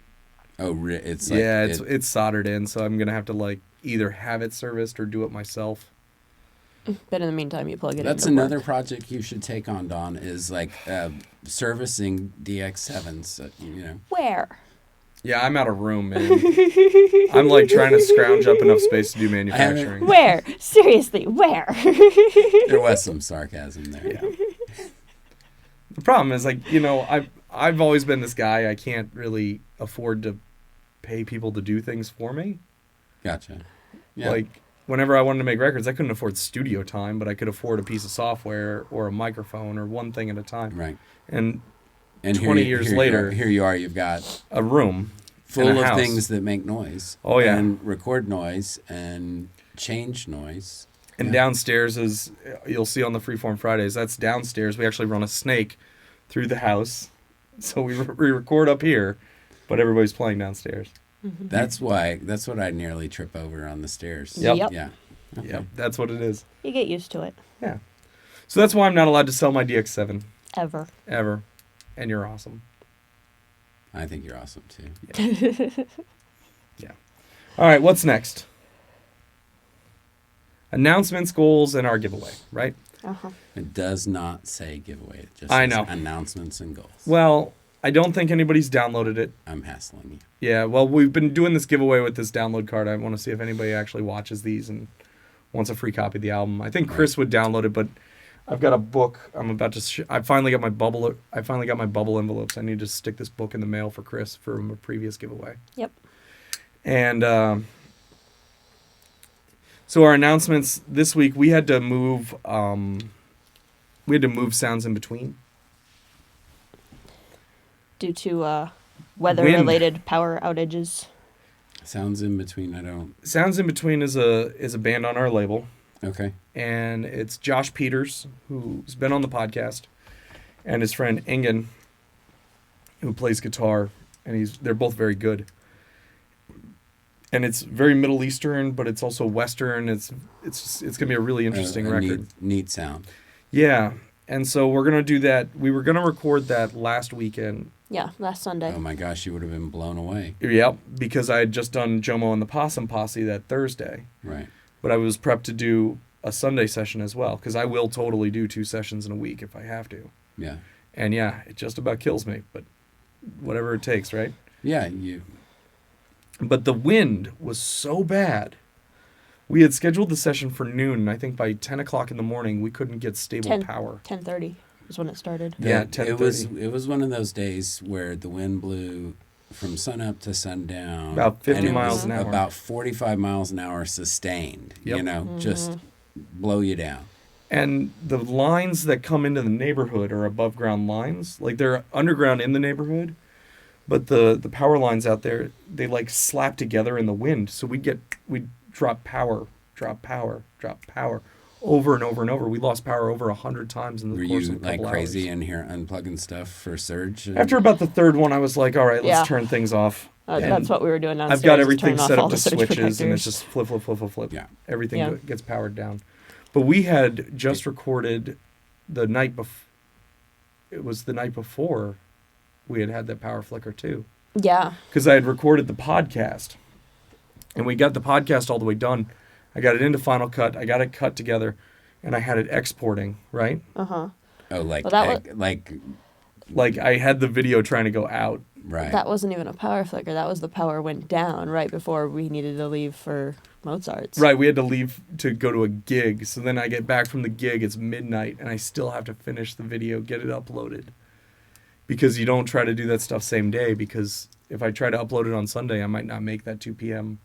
Oh, it's like Yeah, it's soldered in, so I'm going to have to like either have it serviced or do it myself. But in the meantime, you plug it in. That's another project you should take on, Dawn, is like servicing DX7s, you know. Where? Yeah, I'm out of room, man. I'm like trying to scrounge up enough space to do manufacturing. Where? Seriously, where? There was some sarcasm there. Yeah. The problem is, like, you know, I've always been this guy. I can't really afford to pay people to do things for me. Gotcha. Yeah. Like, whenever I wanted to make records, I couldn't afford studio time, but I could afford a piece of software or a microphone or one thing at a time. Right. And And 20 years later, here you are. You've got a room full and a of house. things that make noise. Oh, yeah. And record noise and change noise. And Yeah. downstairs is, you'll see on the Freeform Fridays, that's downstairs. We actually run a snake through the house. So we record up here, but everybody's playing downstairs. That's what I nearly trip over on the stairs. Yep. Yep. Yeah. Okay. Yeah, that's what it is. You get used to it. Yeah. So that's why I'm not allowed to sell my DX7 Ever. ever. And you're awesome. I think you're awesome too. Yeah. All right, what's next? Announcements, goals, and our giveaway, right? Uh-huh. It does not say giveaway. It just I says know. announcements and goals. Well, I don't think anybody's downloaded it. I'm hassling you. Yeah, well, we've been doing this giveaway with this download card. I want to see if anybody actually watches these and wants a free copy of the album. I think Chris would download it, but I've got a book. I'm about to. I finally got my bubble. I finally got my bubble envelopes. I need to stick this book in the mail for Chris from a previous giveaway. Yep. And so our announcements this week, we had to move. We had to move Sounds in Between Due to weather-related power outages. Sounds in between. I don't. Sounds in Between is a band on our label. Okay. And it's Josh Peters, who's been on the podcast, and his friend Ingen, who plays guitar, and they're both very good. And it's very Middle Eastern, but it's also Western. It's gonna be a really interesting record. Neat sound. Yeah, and so we're gonna do that. We were gonna record that last weekend. Yeah, last Sunday. Oh my gosh, you would have been blown away. Yep, because I had just done Jomo and the Possum Posse that Thursday. Right. But I was prepped to do a Sunday session as well, because I will totally do 2 sessions in a week if I have to. Yeah. And yeah, it just about kills me, but whatever it takes, right? Yeah, But the wind was so bad. We had scheduled the session for noon, and I think by 10 o'clock in the morning, we couldn't get stable power. 10:30 is when it started. Yeah, 10:30. It was one of those days where the wind blew from sunup to sundown. About 50 and miles an hour. About 45 miles an hour sustained. Yep. You know, just blow you down. And the lines that come into the neighborhood are above ground lines. Like they're underground in the neighborhood, but the power lines out there, they like slap together in the wind. So we'd drop power over and over and over. We lost power over 100 times in the course of a couple hours. Were you like crazy in here unplugging stuff for surge? After about the third one, I was like, all right, let's Yeah. turn things off. That's what we were doing downstairs. I've got is everything turning off set all up to the surge switches, and it's protectors. just flip. Yeah. Everything Yeah. gets powered down. But we had just recorded the night before. It was the night before we had that power flicker too. Yeah. Because I had recorded the podcast, and we got the podcast all the way done. I got it into Final Cut. I got it cut together, and I had it exporting, right? Uh-huh. Oh, like, Well, that Like I had the video trying to go out. right. That wasn't even a power flicker. That was the power went down right before we needed to leave for Mozart's. Right, we had to leave to go to a gig. So then I get back from the gig, it's midnight, and I still have to finish the video, get it uploaded. Because you don't try to do that stuff same day, because if I try to upload it on Sunday, I might not make that 2 p.m.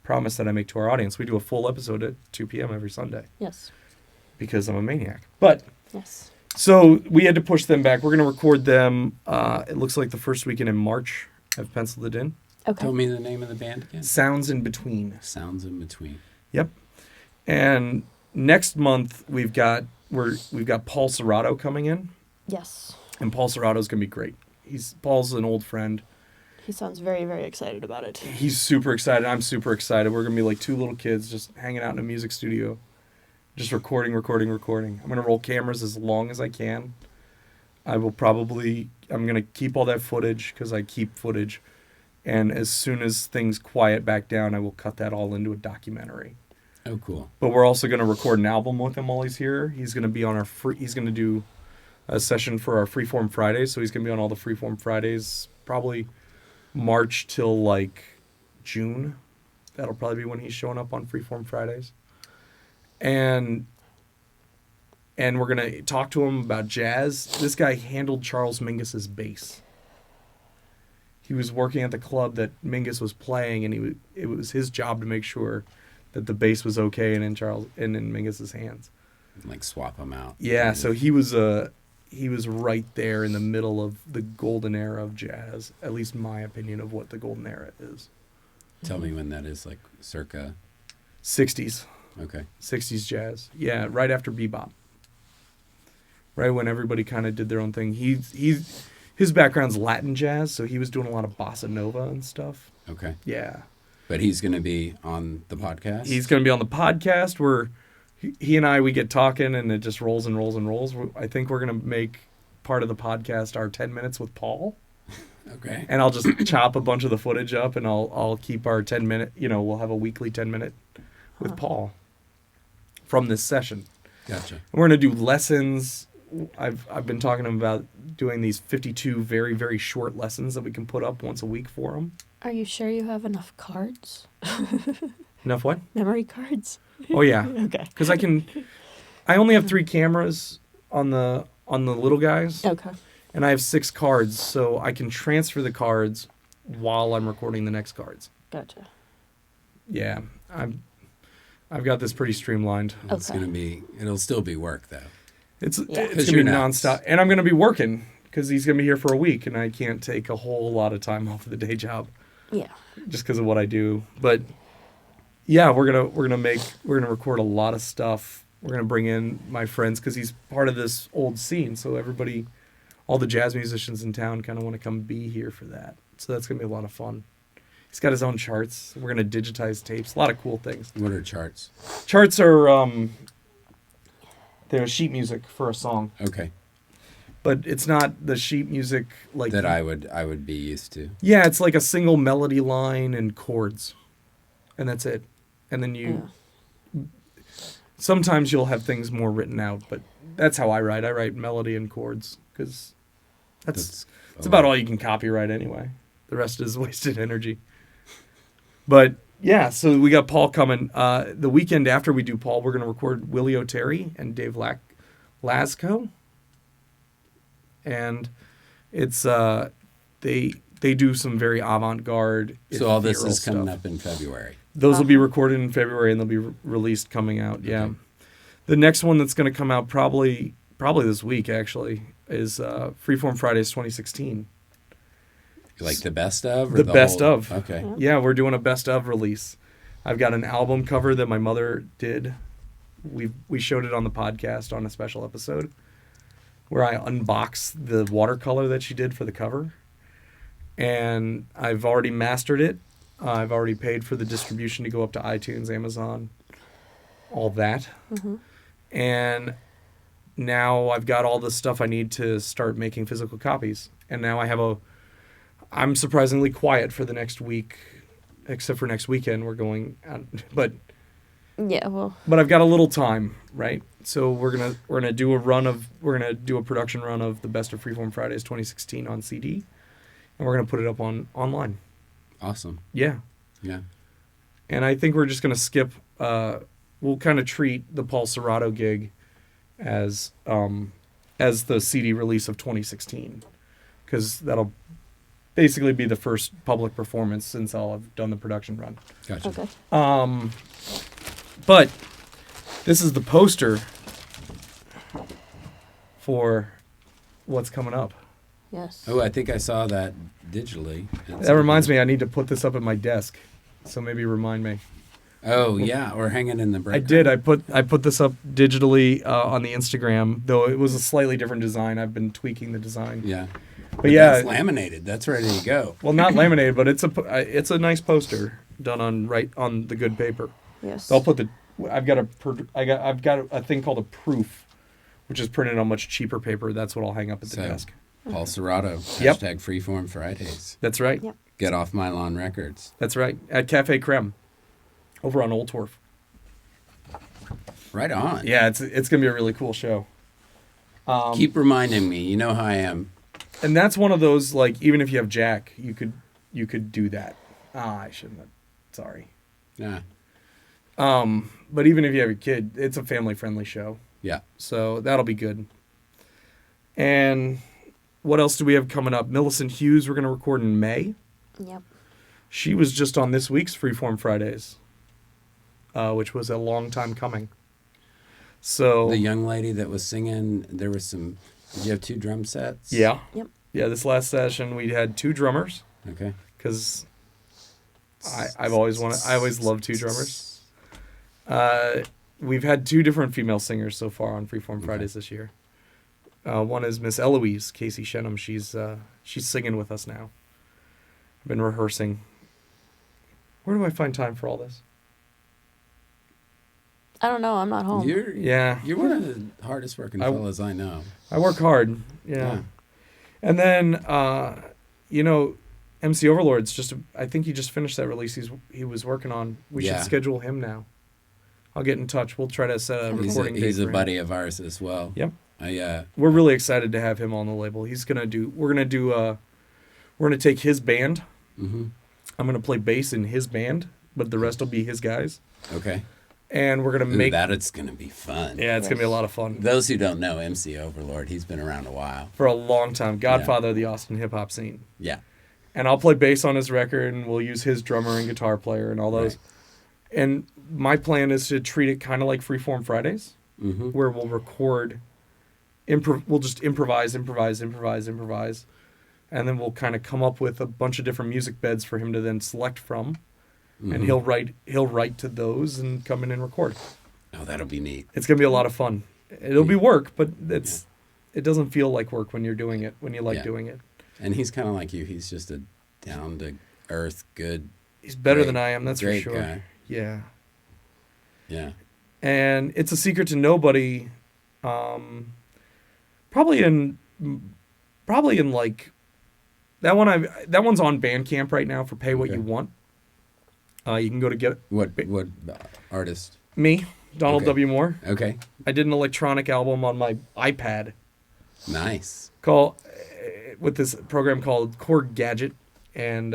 promise that I make to our audience. We do a full episode at 2 p.m. every Sunday. Yes. Because I'm a maniac. But, Yes. so we had to push them back. We're going to record them, it looks like the first weekend in March. I've penciled it in. Okay. Tell me the name of the band again. Sounds in Between. Sounds in Between. Yep. And next month we've got Paul Serrato coming in, Yes. and Paul Serrato's gonna be great. Paul's an old friend. He sounds very, very excited about it. He's super excited. I'm super excited. We're gonna be like 2 little kids just hanging out in a music studio, just recording. I'm gonna roll cameras as long as I can. I'm gonna keep all that footage because I keep footage. And as soon as things quiet back down, I will cut that all into a documentary. Oh, cool. But we're also going to record an album with him while he's here. He's going to be on he's going to do a session for our Freeform Fridays. So he's going to be on all the Freeform Fridays, probably March till like June. That'll probably be when he's showing up on Freeform Fridays. And we're going to talk to him about jazz. This guy handled Charles Mingus's bass. He was working at the club that Mingus was playing, and it was his job to make sure that the bass was okay and in Mingus's hands. Like swap them out. Yeah, so he was right there in the middle of the golden era of jazz, at least my opinion of what the golden era is. Tell me when that is, like circa 60s. Okay. 60s jazz. Yeah, right after bebop. Right when everybody kind of did their own thing. His background's Latin jazz, so he was doing a lot of bossa nova and stuff. Okay. Yeah. But he's going to be on the podcast? He's going to be on the podcast. We're he and I, we get talking and it just rolls and rolls and rolls. I think we're going to make part of the podcast our 10 minutes with Paul. Okay. And I'll just chop a bunch of the footage up and I'll keep our 10-minute, we'll have a weekly 10-minute with Paul from this session. Gotcha. And we're going to do lessons. I've been talking to him about doing these 52 very, very short lessons that we can put up once a week for him. Are you sure you have enough cards? Enough what? Memory cards? Oh, yeah. Okay. Because I only have 3 cameras on the little guys. Okay. And I have 6 cards, so I can transfer the cards while I'm recording the next cards. Gotcha. Yeah. I've got this pretty streamlined. It's Okay. gonna be. It'll still be work though. It's Yeah. going 'Cause to be you're nuts. nonstop. And I'm going to be working because he's going to be here for a week, and I can't take a whole lot of time off of the day job Yeah. just because of what I do. But yeah, we're gonna record a lot of stuff. We're gonna bring in my friends because he's part of this old scene. So everybody, all the jazz musicians in town, kind of want to come be here for that. So that's gonna be a lot of fun. He's got his own charts. We're gonna digitize tapes. A lot of cool things. What are charts? Charts are they're sheet music for a song, Okay. but it's not the sheet music like That I would be used to. Yeah, it's like a single melody line and chords, and that's it. And then sometimes you'll have things more written out, but that's how I write. I write melody and chords because it's about all you can copyright anyway. The rest is wasted energy. But yeah, so we got Paul coming. The weekend after we do Paul, we're going to record Willie O'Terry and Dave Lasco. And it's they do some very avant-garde. So all this is stuff. coming up in February. Those will be recorded in February and they'll be released coming out. Yeah. Okay. The next one that's going to come out probably this week actually is Freeform Fridays 2016. Like the best of? Or The best whole? of. Okay. Yeah, we're doing a best of release. I've got an album cover that my mother did. We showed it on the podcast on a special episode where I unbox the watercolor that she did for the cover. And I've already mastered it. I've already paid for the distribution to go up to iTunes, Amazon, all that. Mm-hmm. And now I've got all the stuff I need to start making physical copies. And now I'm surprisingly quiet for the next week, except for next weekend. We're going out, but Yeah, well. I've got a little time, right? So we're gonna do a production run of the Best of Freeform Fridays 2016 on CD, and we're gonna put it up online. Awesome. Yeah, Yeah. and I think we're just gonna skip. We'll kind of treat the Paul Serrato gig as the CD release of 2016, because that'll basically be the first public performance since I'll have done the production run. Gotcha. Okay. But this is the poster for what's coming up. Yes. Oh, I think I saw that digitally. That reminds me, I need to put this up at my desk. So maybe remind me. Oh, yeah, or hang it in the break. I did. I put this up digitally on the Instagram, though it was a slightly different design. I've been tweaking the design. Yeah. But yeah, That's laminated. That's ready to go. well, not laminated, but it's a nice poster done on the good paper. Yes. So I'll put I've got a thing called a proof, which is printed on much cheaper paper. That's what I'll hang up at the So, desk. Paul Serrato. Yep. Hashtag Freeform Fridays. That's right. Yep. Get off my lawn records. That's right. At Cafe Creme, over on Old Torf. Right on. Yeah, it's gonna be a really cool show. Keep reminding me. You know how I am. And that's one of those, like, even if you have Jack, you could do that. I shouldn't have. Sorry. Yeah. But even if you have a kid, it's a family-friendly show. Yeah. So that'll be good. And what else do we have coming up? Millicent Hughes, we're going to record in May. Yep. She was just on this week's Freeform Fridays, which was a long time coming. So The young lady that was singing, there was some. Did you have 2 drum sets? yeah. Yep. Yeah, this last session we had 2 drummers Okay. because I always loved 2 drummers. We've had 2 different female singers so far on Freeform Fridays this year. One is Miss Eloise Casey Shenham. She's singing with us now. I've been rehearsing. Where do I find time for all this? I don't know. I'm not home. You're one of the hardest working fellas I know. I work hard. Yeah. And then, MC Overlord's I think he just finished that release he was working on. We should schedule him now. I'll get in touch. We'll try to set a recording date. He's a buddy of ours as well. Yep. We're really excited to have him on the label. We're gonna take his band. Mm-hmm. I'm gonna play bass in his band, but the rest will be his guys. Okay. And we're gonna make that. It's gonna be fun. Yeah, it's gonna be a lot of fun. Those who don't know MC Overlord, he's been around a while. For a long time, godfather of the Austin hip hop scene. Yeah. And I'll play bass on his record, and we'll use his drummer and guitar player and all those. Right. And my plan is to treat it kind of like Freeform Fridays, where we'll record. We'll just improvise, and then we'll kind of come up with a bunch of different music beds for him to then select from, and he'll write to those and come in and record. Oh, that'll be neat. It's gonna be a lot of fun. It'll be work, but it doesn't feel like work when you're doing it, when you like doing it. And he's kind of like you. He's just a down to earth, good. He's better than I am. That's for sure. Guy. Yeah. Yeah. And It's a Secret to Nobody. Probably in like that one. That one's on Bandcamp right now for Pay What You Want. You can go to get what artist? Me, Donald W. Moore. Okay. I did an electronic album on my iPad. Nice. With this program called Chord Gadget, and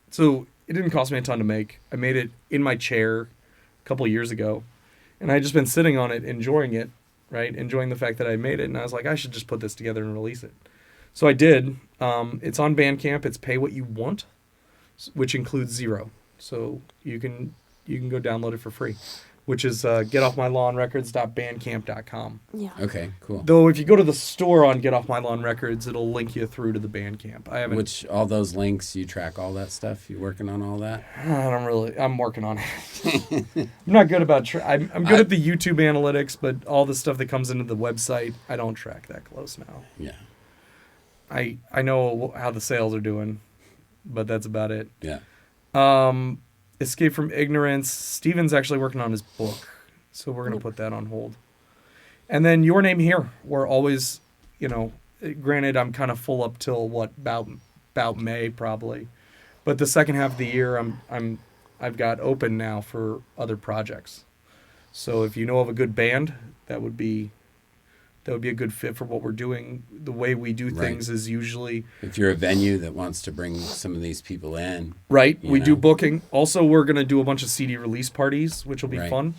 so it didn't cost me a ton to make. I made it in my chair a couple of years ago, and I had just been sitting on it, enjoying it. Right, enjoying the fact that I made it, and I was like, I should just put this together and release it. So I did. It's on Bandcamp. It's Pay What You Want, which includes 0. So you can go download it for free, which is getoffmylawnrecords.bandcamp.com. Yeah. Okay, cool. Though if you go to the store on Get Off My Lawn Records, it'll link you through to the Bandcamp. Which all those links, you track all that stuff? You working on all that? I'm working on it. I'm not good about I'm good at the YouTube analytics, but all the stuff that comes into the website, I don't track that close now. Yeah. I know how the sales are doing, but that's about it. Yeah. Escape from Ignorance. Steven's actually working on his book, so we're going to put that on hold. And then Your Name Here. We're always, granted I'm kind of full up till about May probably, but the second half of the year I've got open now for other projects. So if you know of a good band, that would be a good fit for what we're doing. The way we do things is usually... If you're a venue that wants to bring some of these people in. Right. We do booking. Also, we're going to do a bunch of CD release parties, which will be fun.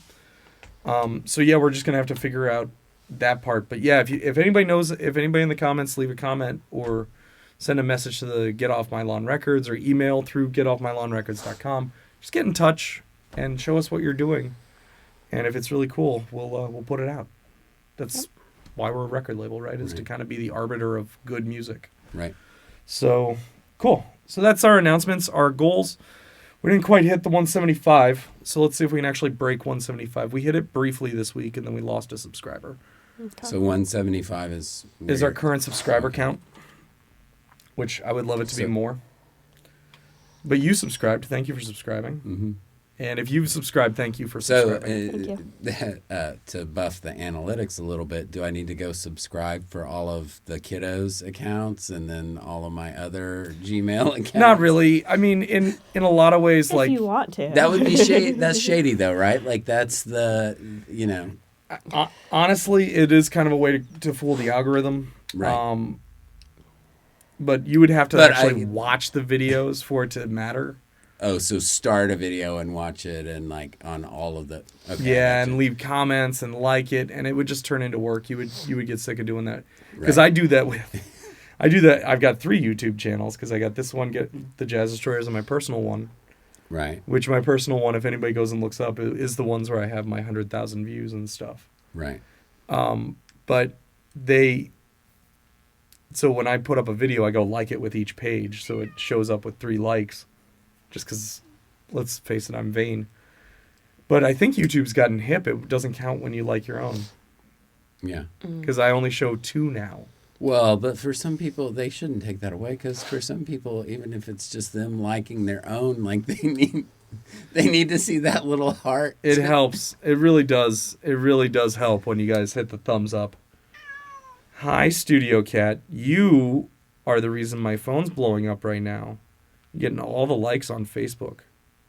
So, we're just going to have to figure out that part. But, if anybody knows... If anybody in the comments, leave a comment or send a message to the Get Off My Lawn Records or email through getoffmylawnrecords.com. Just get in touch and show us what you're doing. And if it's really cool, we'll put it out. That's... why we're a record label, right? Is to kind of be the arbiter of good music. Right. So, cool. So that's our announcements, our goals. We didn't quite hit the 175, so let's see if we can actually break 175. We hit it briefly this week, and then we lost a subscriber. Okay. So 175 is our current subscriber count, which I would love it to be more. But you subscribed. Thank you for subscribing. Mm-hmm. And if you've subscribed, thank you for subscribing. Thank you. To buff the analytics a little bit, do I need to go subscribe for all of the kiddos' accounts and then all of my other Gmail accounts? Not really. I mean, in a lot of ways, if you want to. That would be shady. That's shady, though, right? Like, that's the, Honestly, it is kind of a way to fool the algorithm. Right. But you would have to actually watch the videos for it to matter. Oh, so start a video and watch it and on all of the... Okay, yeah, and leave comments and like it, and it would just turn into work. You would get sick of doing that. Because I do that with... I've got 3 YouTube channels because I got this one, Get the Jazz Destroyers, and my personal one. Right. Which my personal one, if anybody goes and looks up, is the ones where I have my 100,000 views and stuff. Right. But so when I put up a video, I go like it with each page, so it shows up with 3 likes. Just because, let's face it, I'm vain. But I think YouTube's gotten hip. It doesn't count when you like your own. Yeah. Because I only show 2 now. Well, but for some people, they shouldn't take that away. Because for some people, even if it's just them liking their own, they need They need to see that little heart. It helps. It really does. It really does help when you guys hit the thumbs up. Hi, Studio Cat. You are the reason my phone's blowing up right now. You're getting all the likes on Facebook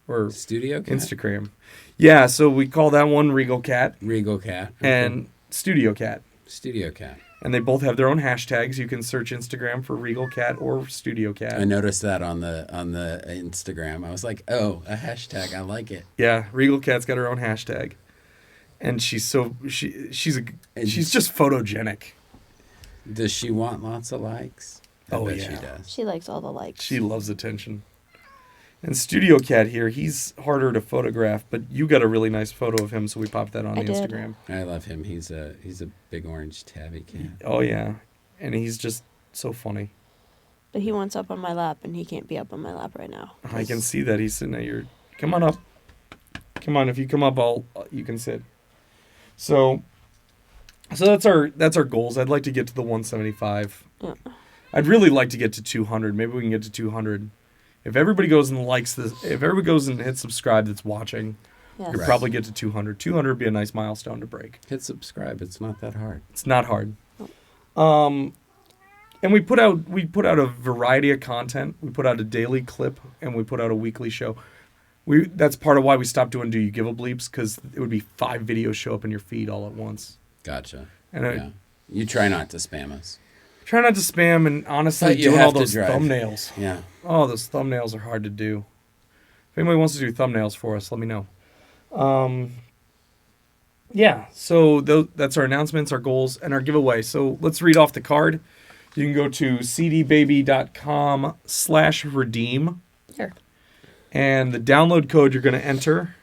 or Studio Cat? Instagram. Yeah, so we call that one Regal Cat Regal Cat. Okay. and Studio Cat. Studio Cat. And they both have their own hashtags. You can search Instagram for Regal Cat or Studio Cat. I noticed that on the Instagram. I was like, oh, a hashtag. I like it. Yeah, Regal Cat's got her own hashtag. And she's just photogenic. Does she want lots of likes? I bet she does. She likes all the likes. She loves attention. And Studio Cat here, he's harder to photograph, but you got a really nice photo of him, so we popped that on I the did. Instagram. I love him. He's a big orange tabby cat. Oh yeah, and he's just so funny. But he wants up on my lap, and he can't be up on my lap right now. I can see that he's sitting at your. Come on up. Come on, if you come up, you can sit. So that's our goals. I'd like to get to the 175. Yeah. I'd really like to get to 200. Maybe we can get to 200. If everybody goes and likes this, if everybody goes and hits subscribe that's watching, Yes. you'll probably get to 200. 200 would be a nice milestone to break. Hit subscribe. It's not that hard. It's not hard. And we put out a variety of content. We put out a daily clip and we put out a weekly show. That's part of why we stopped doing Do You Give a Bleeps, because it would be 5 videos show up in your feed all at once. Gotcha. And Yeah. You try not to spam us. try not to spam, and honestly, But you doing have all to those drive. thumbnails. Yeah. Oh, those thumbnails are hard to do. If anybody wants to do thumbnails for us, let me know. Yeah, so that's our announcements, our goals, and our giveaway. So let's read off the card. You can go to cdbaby.com/redeem. Sure. And the download code you're going to enter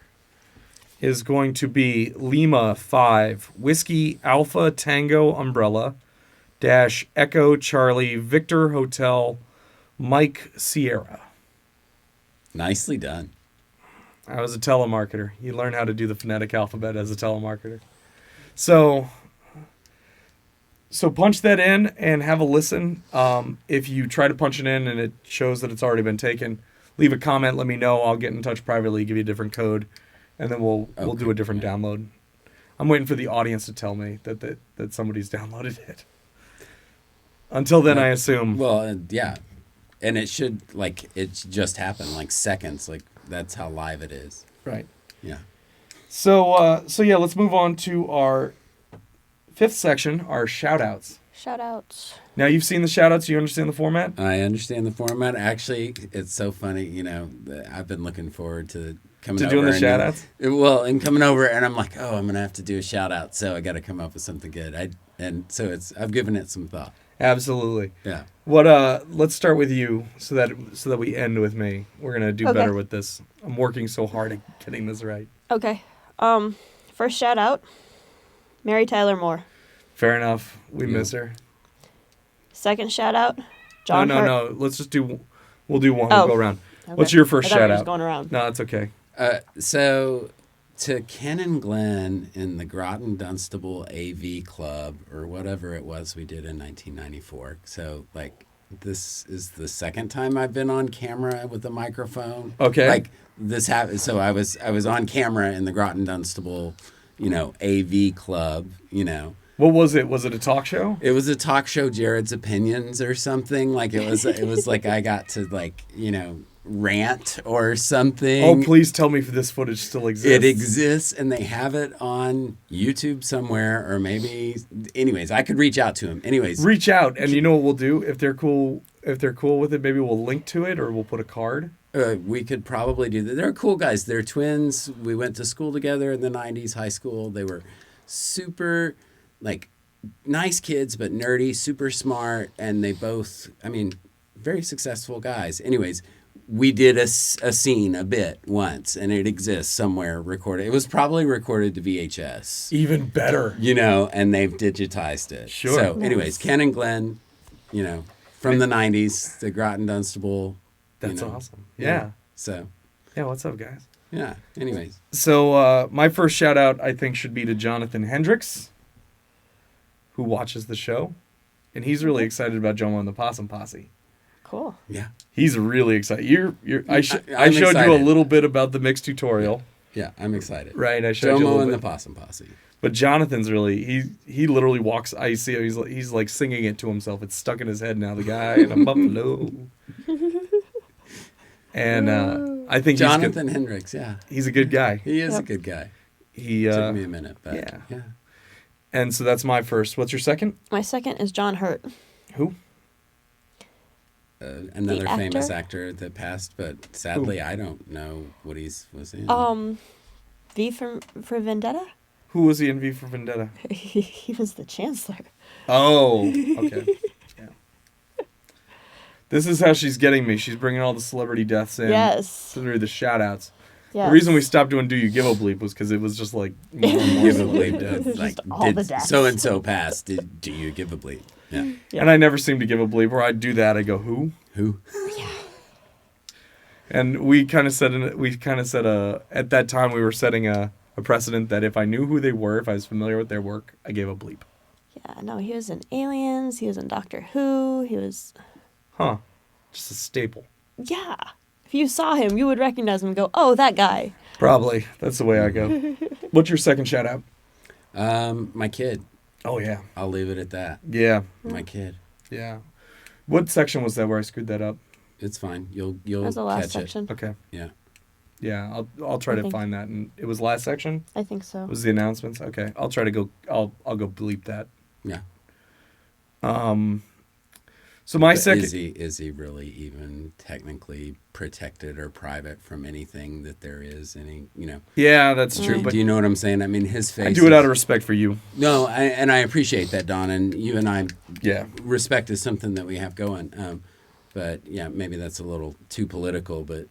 is going to be Lima 5 Whiskey Alpha Tango Umbrella dash Echo Charlie Victor Hotel Mike Sierra. Nicely done. I was a telemarketer. You learn how to do the phonetic alphabet as a telemarketer. So punch that in and have a listen. If you try to punch it in and it shows that it's already been taken, leave a comment. Let me know. I'll get in touch privately, give you a different code, and then we'll do a different download. I'm waiting for the audience to tell me that somebody's downloaded it. Until then, I assume. Well, yeah. And it should, it's just happened, seconds. That's how live it is. Right. Yeah. So yeah, let's move on to our 5th section, our shout-outs. Shout-outs. Now, you've seen the shout-outs. You understand the format? I understand the format. Actually, it's so funny. I've been looking forward to coming over. To doing the shout-outs? And coming over, and I'm like, oh, I'm going to have to do a shout-out, so I got to come up with something good. I've given it some thought. Absolutely. Yeah. Let's start with you so that we end with me. We're going to do better with this. I'm working so hard at getting this right. Okay. First shout-out, Mary Tyler Moore. Fair enough. We miss her. Second shout-out, John Hurt. No. We'll do one. Oh. We'll go around. Okay. What's your first I thought we were shout-out? just going around. No, that's okay. So to Ken and Glenn in the Groton Dunstable AV Club, or whatever it was we did in 1994. So, this is the second time I've been on camera with a microphone. Okay. This happened. So I was on camera in the Groton Dunstable, AV Club, What was it? Was it a talk show? It was a talk show, Jared's Opinions or something. It was like I got to rant or something. Oh, please tell me if this footage still exists. It exists, and they have it on YouTube somewhere, or maybe. Anyways, I could reach out to them. Anyways, reach out, and you know what we'll do if they're cool. If they're cool with it, maybe we'll link to it, or we'll put a card. We could probably do that. They're cool guys. They're twins. We went to school together in the 90s, high school. They were super, nice kids, but nerdy, super smart, and they both, very successful guys. Anyways, we did a scene, a bit, once, and it exists somewhere recorded. It was probably recorded to VHS. Even better. And they've digitized it. Sure. So, Nice. anyways, Ken and Glenn, from the 90s, the Groton Dunstable. That's awesome. Yeah. So. Yeah, what's up, guys? Yeah, anyways. So my first shout-out, I think, should be to Jonathan Hendricks, who watches the show. And he's really excited about Jomo and the Possum Posse. Cool. Yeah. He's really excited. I I'm showed you a excited. little bit about the mix tutorial. Yeah, I'm excited. Right, I showed you a Jomo little and bit. the Possum Posse. But Jonathan's really he literally walks. I see him, he's like singing it to himself. It's stuck in his head now. The guy in a buffalo. And I think Jonathan Hendricks, yeah. he's a good guy. He is a Yep. good guy. He Took me a minute, but yeah. And so that's my first. What's your second? My second is John Hurt. Who? Another The famous actor? actor that passed, but sadly I don't know what he was in. V for Vendetta? Who was he in V for Vendetta? He was the Chancellor. Oh, okay. Yeah. This is how she's getting me. She's bringing all the celebrity deaths in. Yes. Through the shout-outs. Yes. The reason we stopped doing Do You Give a Bleep was because it was just like more and more Give a celebrity bleep. deaths. Just Like, all the did deaths. so and so pass? Do you give a bleep? Yeah. Yeah. And I never seem to give a bleep. Where I do that, I go, who? Who? And we kind of said at that time we were setting a precedent that if I knew who they were, if I was familiar with their work, I gave a bleep. Yeah, no, he was in Aliens. He was in Doctor Who. He was... Huh. Just a staple. Yeah. If you saw him, you would recognize him and go, oh, that guy. Probably. That's the way I go. What's your second shout out? My kid. Oh, yeah. I'll leave it at that. Yeah. My kid. Yeah. What section was that where I screwed that up? It's fine. You'll That was the last catch section. Okay. it. Yeah. Yeah, I'll try I to think- find that. And it was last section? I think so. Was the announcements? Okay. I'll try to go I'll go bleep that. Yeah. So my But second is he really even technically protected or private from anything that there is any, Yeah, that's true. But do you know what I'm saying? I mean, his face. I do it out of is- respect for you. No, I appreciate that, Don, and you and I. Yeah. Respect is something that we have going. But yeah, maybe that's a little too political. But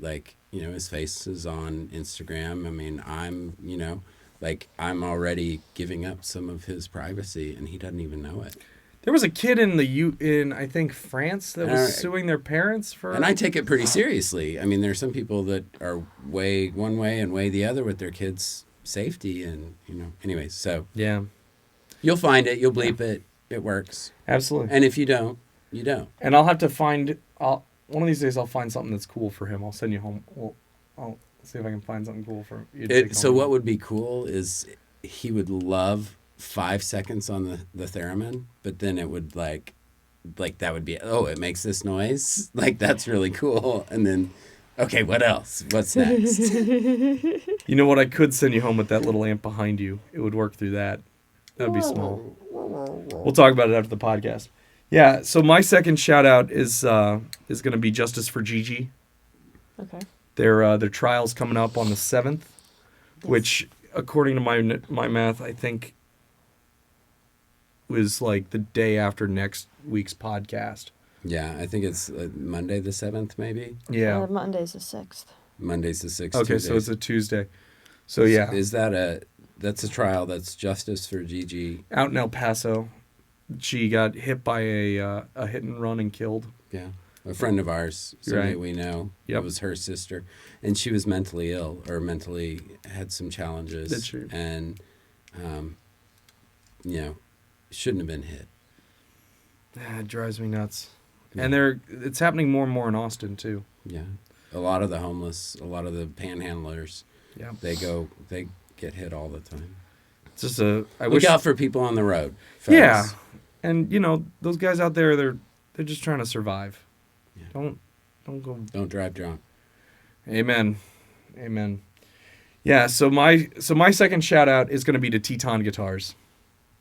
his face is on Instagram. I mean, I'm already giving up some of his privacy, and he doesn't even know it. There was a kid in I think France that was suing their parents for. And I take it pretty seriously. I mean, there's some people that are way one way and way the other with their kids' safety, and Anyway, so Yeah, you'll find it. You'll bleep it. It works. absolutely. And if you don't, you don't. And I'll have to find. One of these days I'll find something that's cool for him. I'll send you home. I'll see if I can find something cool for you. To take So home. what would be cool is he would love 5 seconds on the theremin, but then it would like that would be, oh, it makes this noise, like that's really cool. And then, okay, what else? What's next? You know what? I could send you home with that little amp behind you. It would work through that. That'd be small. We'll talk about it after the podcast. Yeah. So my second shout out is going to be Justice for Gigi. Okay. Their trial's coming up on the 7th, which according to my math, I think was like the day after next week's podcast. Yeah, I think it's Monday the 7th, maybe. Yeah. Monday's the 6th. Monday's the 6th. Okay, so it's a Tuesday. So yeah, Is that's a trial that's Justice for Gigi? out in El Paso, she got hit by a hit and run and killed. Yeah. A friend of ours, somebody Right. we know. Yep. It was her sister. And she was mentally ill or mentally had some challenges. That's true. And, shouldn't have been hit. It drives me nuts. And it's happening more and more in Austin too. Yeah. A lot of the homeless, a lot of the panhandlers, Yeah. they get hit all the time. It's just I Look wish. out for people on the road. Folks. Yeah, and those guys out there, they're just trying to survive. Yeah. Don't go. Don't drive drunk. Amen. Yeah. So my second shout out is going to be to Teton Guitars.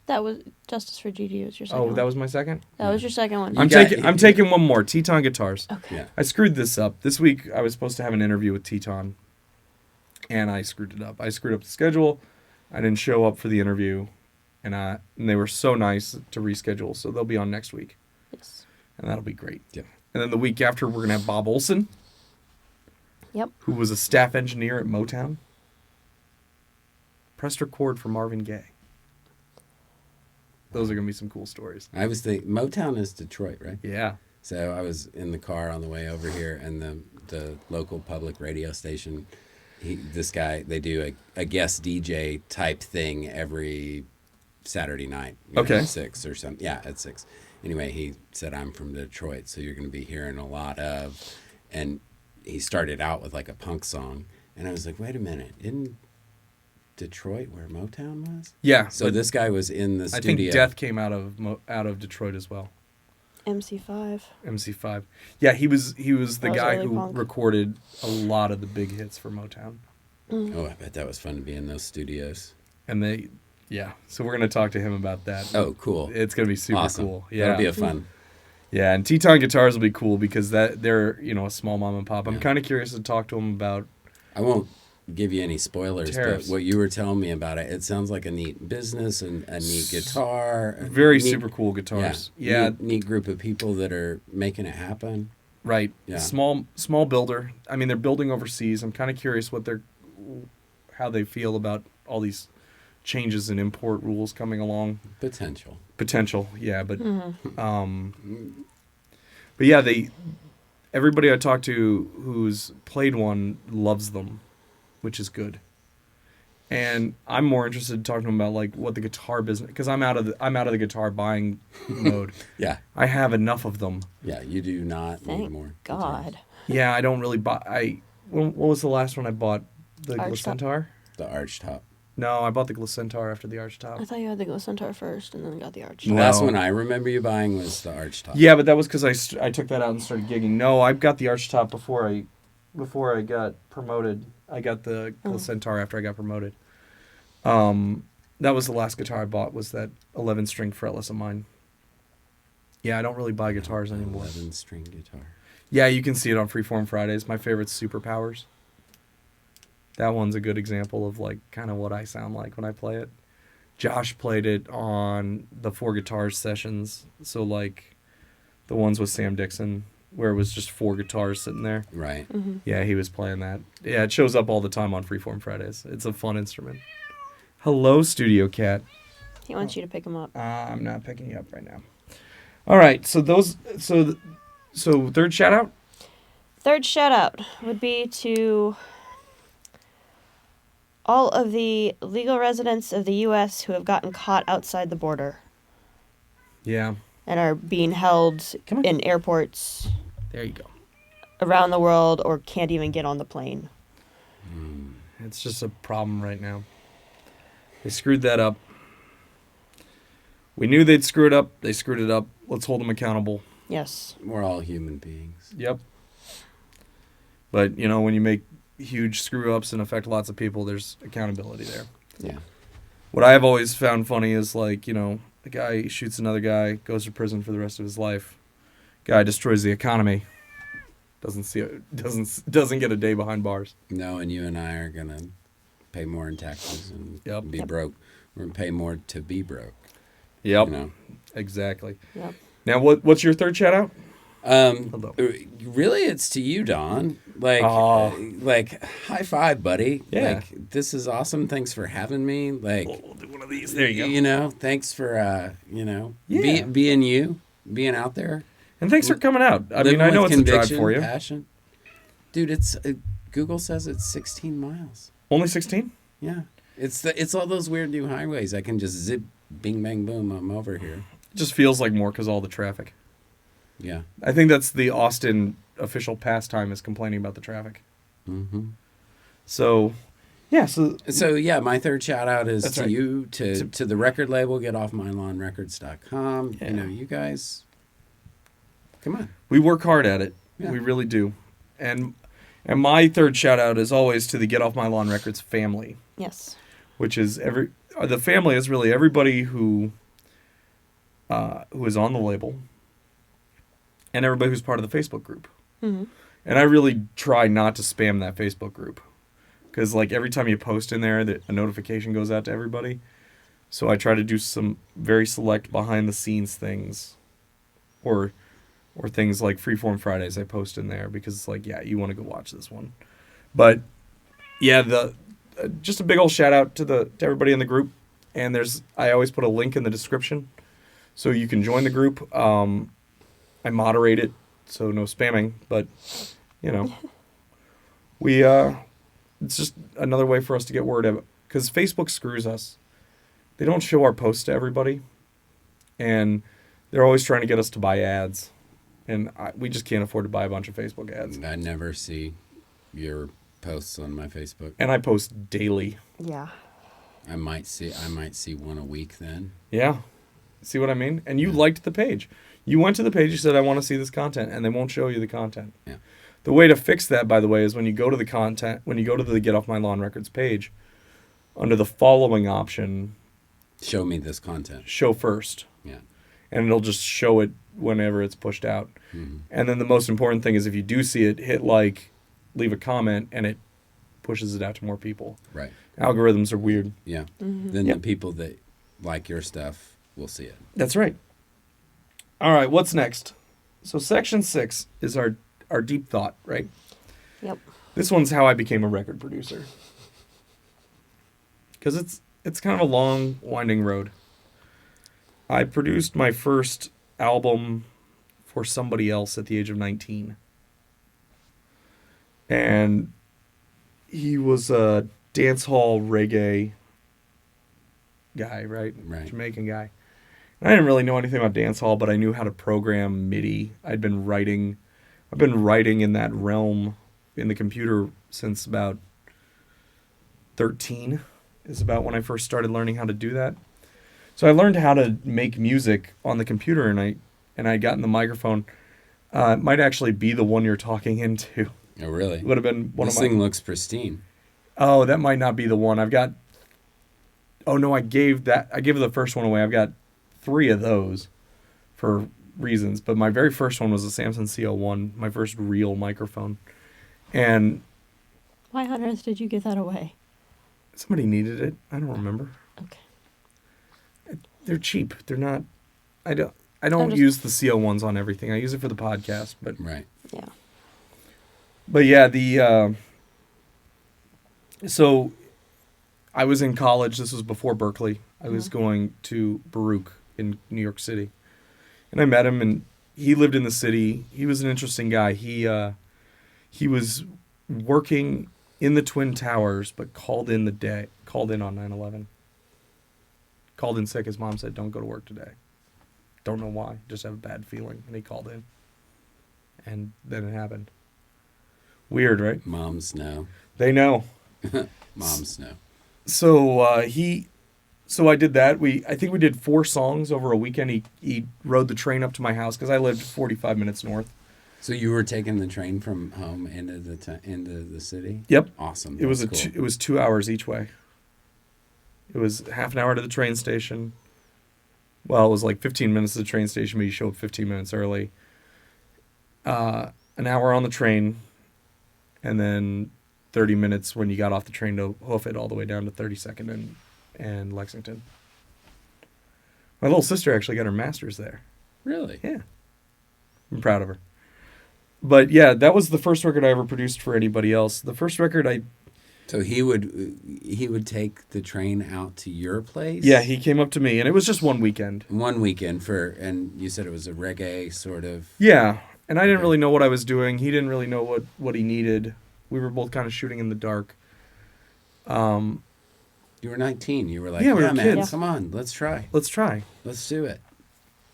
That was Justice for Gigi was your second Oh, one. that was my second. That was your second one. I'm taking one more. Teton Guitars. Okay. Yeah. I screwed this up. This week I was supposed to have an interview with Teton, and I screwed it up. I screwed up the schedule. I didn't show up for the interview, and they were so nice to reschedule. So they'll be on next week, Yes. and that'll be great. Yep. And then the week after, we're gonna have Bob Olson, Yep. who was a staff engineer at Motown. Pressed record for Marvin Gaye. Those are gonna be some cool stories. I was thinking, Motown is Detroit, right? Yeah. So I was in the car on the way over here, and the local public radio station, they do a guest DJ type thing every Saturday night. Okay. At 6 or something. Yeah, at 6. anyway, he said, I'm from Detroit, so you're going to be hearing a lot of, and he started out with like a punk song. And I was like, wait a minute, isn't Detroit where Motown was? Yeah. So this guy was in the I studio. think Death came out of Detroit as well. MC5. MC5. Yeah, he was the was guy early who punk. recorded a lot of the big hits for Motown. Oh, I bet that was fun to be in those studios. And so we're going to talk to him about that. Oh, cool. It's going to be super Awesome. cool. Yeah. That'll be a fun. Yeah, and Teton Guitars will be cool because they're, a small mom and pop. I'm Yeah. kind of curious to talk to him about I won't give you any spoilers, Tariffs. but what you were telling me about it sounds like a neat business and a neat guitar. a very neat- super cool guitars. Yeah. Yeah, Neat group of people that are making it happen. right. Yeah. Small builder. I mean, they're building overseas. I'm kind of curious how they feel about all these changes in import rules coming along. Potential, yeah, but but yeah, everybody I talked to who's played one loves them, which is good. And I'm more interested in talking to them about like what the guitar business, because I'm out of the guitar buying mode. Yeah. I have enough of them. Yeah, you do not need Thank more. God. guitars. Yeah, I don't really buy. What was the last one I bought? The Arch Top? Glicentaur? The arch top. No, I bought the Glicentaur after the Arch Top. I thought you had the Glicentaur first and then got the Arch. The No. last one I remember you buying was the arch top. Yeah, but that was because I took that out and started gigging. No, I got the Arch Top before I got promoted. I got the Glicentaur after I got promoted. That was the last guitar I bought, was that 11-string fretless of mine. Yeah, I don't really buy guitars anymore. 11-string guitar. Yeah, you can see it on Freeform Fridays. My favorite's Superpowers. That one's a good example of like kind of what I sound like when I play it. Josh played it on the 4 guitars sessions. So like the ones with Sam Dixon where it was just 4 guitars sitting there. Right. Yeah, he was playing that. Yeah, it shows up all the time on Freeform Fridays. It's a fun instrument. Hello, Studio Cat. He wants you to pick him up. I'm not picking you up right now. All right, so third shout out? Third shout out would be to all of the legal residents of the U.S. who have gotten caught outside the border Yeah. and are being held Come on. in airports There you go. around the world or can't even get on the plane. It's just a problem right now. They screwed that up. We knew they'd screw it up. They screwed it up. Let's hold them accountable. Yes. We're all human beings. Yep. But, when you make huge screw-ups and affect lots of people, there's accountability there. Yeah. What I have always found funny is, like, a guy shoots another guy, goes to prison for the rest of his life. Guy destroys the economy. Doesn't get a day behind bars. No, and you and I are going to pay more in taxes and Yep. be broke. We're going to pay more to be broke. Yep. You know? Exactly. Yep. Now, what's your third shout-out? Hello. Really, it's to you, Don. Like, high five, buddy. Yeah. Like, this is awesome. Thanks for having me. Like, We'll do one of these. There you go. Thanks for, Yeah. being out there. And thanks for coming out. I mean, Living I know with it's a drive conviction, for you. Passion. Dude, it's Google says it's 16 miles. Only 16? Yeah. It's all those weird new highways. I can just zip, bing, bang, boom. I'm over here. It just feels like more because all the traffic. Yeah. I think that's the Austin official pastime, is complaining about the traffic. Mm-hmm. So, yeah. So yeah, my third shout out is That's to right. you, to the record label, getoffmylawnrecords.com. Yeah. You guys, come on. we work hard at it. Yeah. We really do. And my third shout out is always to the Get Off My Lawn Records family, Yes. which is the family is really everybody who is on the label and everybody who's part of the Facebook group. Mm-hmm. And I really try not to spam that Facebook group because, like, every time you post in there, a notification goes out to everybody. So I try to do some very select behind-the-scenes things, or things like Freeform Fridays I post in there because it's like, yeah, you want to go watch this one. But yeah, just a big old shout out to everybody in the group. And I always put a link in the description so you can join the group. I moderate it, so no spamming, but it's just another way for us to get word out, because Facebook screws us. They don't show our posts to everybody, and They're always trying to get us to buy ads, and we just can't afford to buy a bunch of Facebook ads. I never see your posts on my Facebook. And I post daily. Yeah. I might see one a week then. Yeah. See what I mean? And you liked the page. You went to the page, you said, I want to see this content, and they won't show you the content. Yeah. The way to fix that, by the way, is when you go to the content, when you go to the Get Off My Lawn Records page, under the following option, show me this content. Show first. Yeah. And it'll just show it whenever it's pushed out. Mm-hmm. And then the most important thing is if you do see it, hit like, leave a comment, and it pushes it out to more people. Right. Algorithms are weird. Yeah. Mm-hmm. Then Yep. the people that like your stuff will see it. That's right. All right, what's next? So section 6 is our deep thought, right? Yep. This one's how I became a record producer. Because it's kind of a long, winding road. I produced my first album for somebody else at the age of 19. And he was a dance hall reggae guy, right? Right. Jamaican guy. And I didn't really know anything about dance hall, but I knew how to program MIDI. I've been writing in that realm in the computer since about 13 is about when I first started learning how to do that. So I learned how to make music on the computer, and I got in the microphone. It might actually be the one you're talking into. Oh, really? It would have been one this of my... thing looks pristine. Oh, that might not be the one. I've got... Oh, no, I gave the first one away. I've got 3 of those for reasons. But my very first one was a Samson CO1, my first real microphone. And... Why on earth did you give that away? Somebody needed it. I don't remember. Okay. They're cheap. They're not... I don't use the CO1s on everything. I use it for the podcast, but... Right. Yeah. But yeah, so I was in college. This was before Berkeley. I was going to Baruch in New York City. And I met him, and he lived in the city. He was an interesting guy. He was working in the Twin Towers, but called in on 9/11. Called in sick. His mom said, don't go to work today. Don't know why. Just have a bad feeling. And he called in. And then it happened. Weird, right? Moms know. They know. Moms know. So so I did that. I think we did 4 songs over a weekend. He rode the train up to my house because I lived 45 minutes north. So you were taking the train from home into the city? Yep. Awesome. It was That's cool. it was 2 hours each way. It was half an hour to the train station. Well, it was like 15 minutes to the train station, but you showed 15 minutes early. An hour on the train, and then 30 minutes when you got off the train to hoof it all the way down to 32nd and Lexington. My little sister actually got her master's there. Really? Yeah. I'm proud of her. But yeah, that was the first record I ever produced for anybody else. The first record So he would take the train out to your place? Yeah, he came up to me, and it was just one weekend. One weekend and you said it was a reggae sort of... Yeah, and I didn't really know what I was doing. He didn't really know what he needed. We were both kind of shooting in the dark. You were 19. You were like, Yeah, we were man, kids. come on, let's try. Let's try. Let's do it.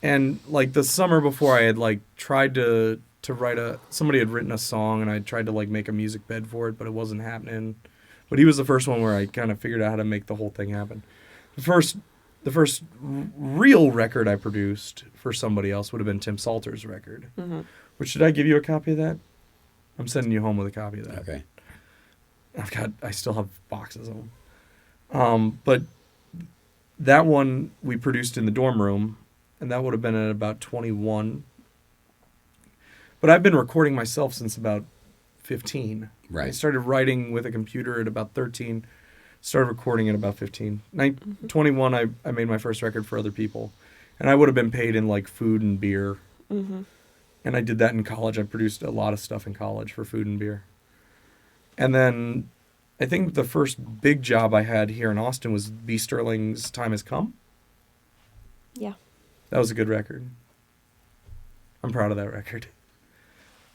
And like the summer before, I had like tried to write somebody had written a song, and I tried to like make a music bed for it, but it wasn't happening. But he was the first one where I kind of figured out how to make the whole thing happen. The first real record I produced for somebody else would have been Tim Salter's record. Mm-hmm. Which, did I give you a copy of that? I'm sending you home with a copy of that. Okay. I still have boxes of them. But that one we produced in the dorm room, and that would have been at about 21. But I've been recording myself since about 15. Right. I started writing with a computer at about 13. Started recording at about 15. 21, I made my first record for other people. And I would have been paid in like food and beer. Mm-hmm. And I did that in college. I produced a lot of stuff in college for food and beer. And then I think the first big job I had here in Austin was B. Sterling's Time Has Come. Yeah. That was a good record. I'm proud of that record.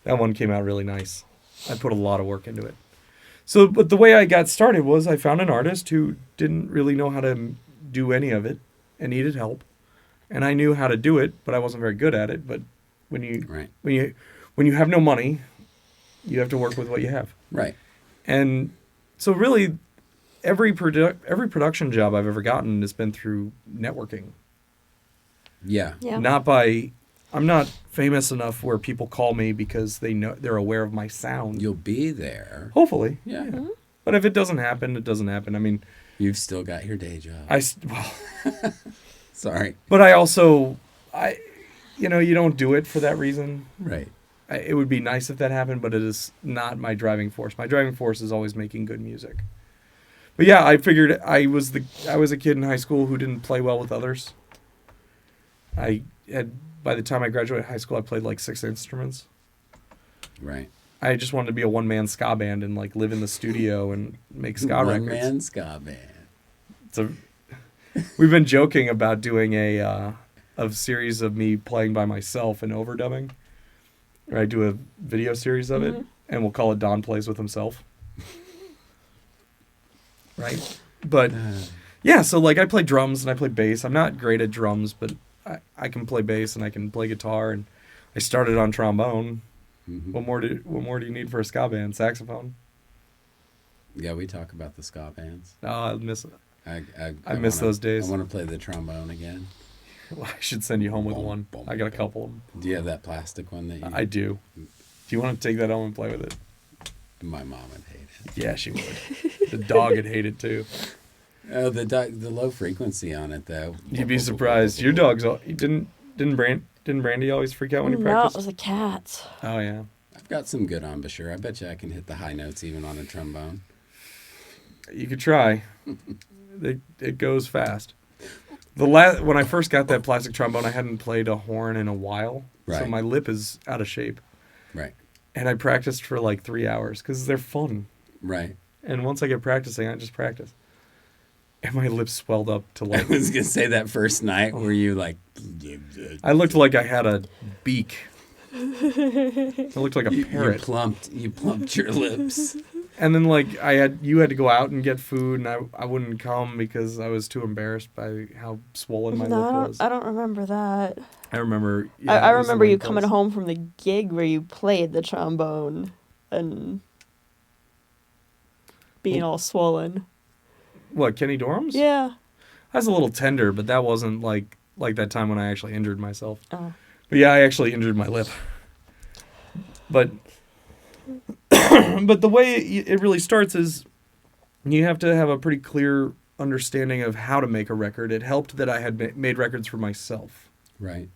That one came out really nice. I put a lot of work into it. So, but the way I got started was I found an artist who didn't really know how to do any of it and needed help. and I knew how to do it, but I wasn't very good at it. But when you Right. when you have no money, you have to work with what you have. Right. And so really, every production job I've ever gotten has been through networking. Yeah. Yeah. I'm not famous enough where people call me because they're aware of my sound. You'll be there. Hopefully. Yeah. But if it doesn't happen, it doesn't happen. I mean, You've still got your day job. well, Sorry. but I also, you don't do it for that reason. Right. It would be nice if that happened, but it is not my driving force. My driving force is always making good music. But yeah, I figured I was a kid in high school who didn't play well with others. By the time I graduated high school, I played like 6 instruments. Right. I just wanted to be a one-man ska band and like live in the studio and make ska records. One-man ska band. We've been joking about doing a series of me playing by myself and overdubbing. Or I do a video series of it, and we'll call it Don Plays with Himself. Right? But yeah, so like I play drums and I play bass. I'm not great at drums, but I can play bass and I can play guitar, and I started on trombone. Mm-hmm. What more do you need for a ska band? Saxophone? Yeah, we talk about the ska bands. Oh, I miss it. I miss those days. I want to play the trombone again. Well, I should send you home with one. I got a couple of them. Do you have that plastic one that you... I do. Do you want to take that home and play with it? My mom would hate it. Yeah, she would. The dog would hate it too. Oh, the low frequency on it though. You'd be surprised. Your dog's didn't Brandy always freak out when you No, it practiced? was a cat. Oh yeah. I've got some good embouchure. I bet you I can hit the high notes even on a trombone. You could try. It goes fast. When I first got that plastic trombone, I hadn't played a horn in a while, so Right. my lip is out of shape. Right. And I practiced for like 3 hours because they're fun. Right. And once I get practicing, I just practice. And my lips swelled up to I like. was gonna say that first night where you like. I looked like I had a beak. I looked like a parrot. You plumped your lips. And then like you had to go out and get food, and I wouldn't come because I was too embarrassed by how swollen my lip was. I don't remember that. I remember. I remember you coming home from the gig where you played the trombone and being all swollen. What, Kenny Dorham's? Yeah. I was a little tender, but that wasn't like that time when I actually injured myself. Oh. But yeah, I actually injured my lip. But but the way it really starts is you have to have a pretty clear understanding of how to make a record. It helped that I had made records for myself. Right.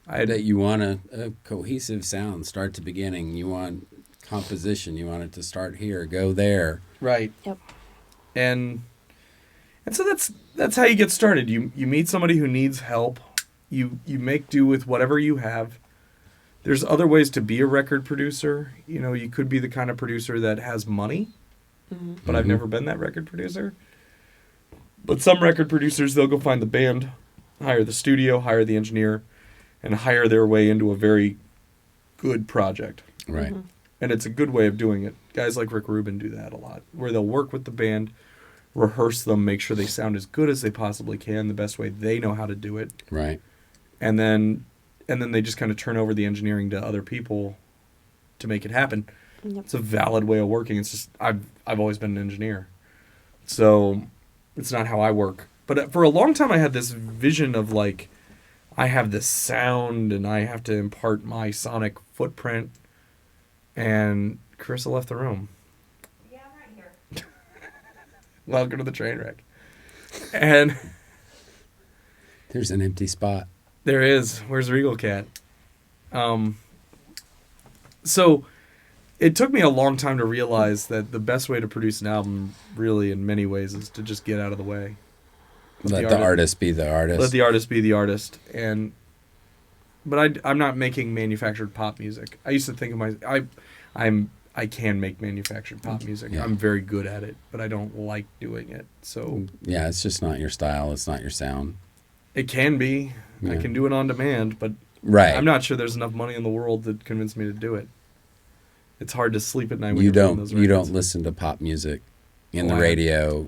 That you want a cohesive sound, start to beginning. You want composition. You want it to start here, go there. Right. Yep. And so that's how you get started. You meet somebody who needs help. You make do with whatever you have. There's other ways to be a record producer. You could be the kind of producer that has money, but I've never been that record producer. But some record producers, they'll go find the band, hire the studio, hire the engineer, and hire their way into a very good project. Right. Mm-hmm. And it's a good way of doing it. Guys like Rick Rubin do that a lot, where they'll work with the band, rehearse them, make sure they sound as good as they possibly can, the best way they know how to do it. Right. And then they just kind of turn over the engineering to other people to make it happen. Yep. It's a valid way of working. It's just I've always been an engineer, so it's not how I work. But for a long time, I had this vision of like, I have this sound and I have to impart my sonic footprint. And Carissa left the room. Yeah, I'm right here. Welcome to the train wreck. And There's an empty spot. there is. Where's Regal Cat? So it took me a long time to realize that the best way to produce an album, really, in many ways, is to just get out of the way. Let the artist be the artist. Let the artist be the artist. But I'm not making manufactured pop music. I used to think of I can make manufactured pop music. Yeah. I'm very good at it, but I don't like doing it. So Yeah, it's just not your style. It's not your sound. it can be. I Yeah. can do it on demand, but Right. I'm not sure there's enough money in the world to convince me to do it. It's hard to sleep at night when You you're playing don't. those You records. don't listen to pop music in the Oh, radio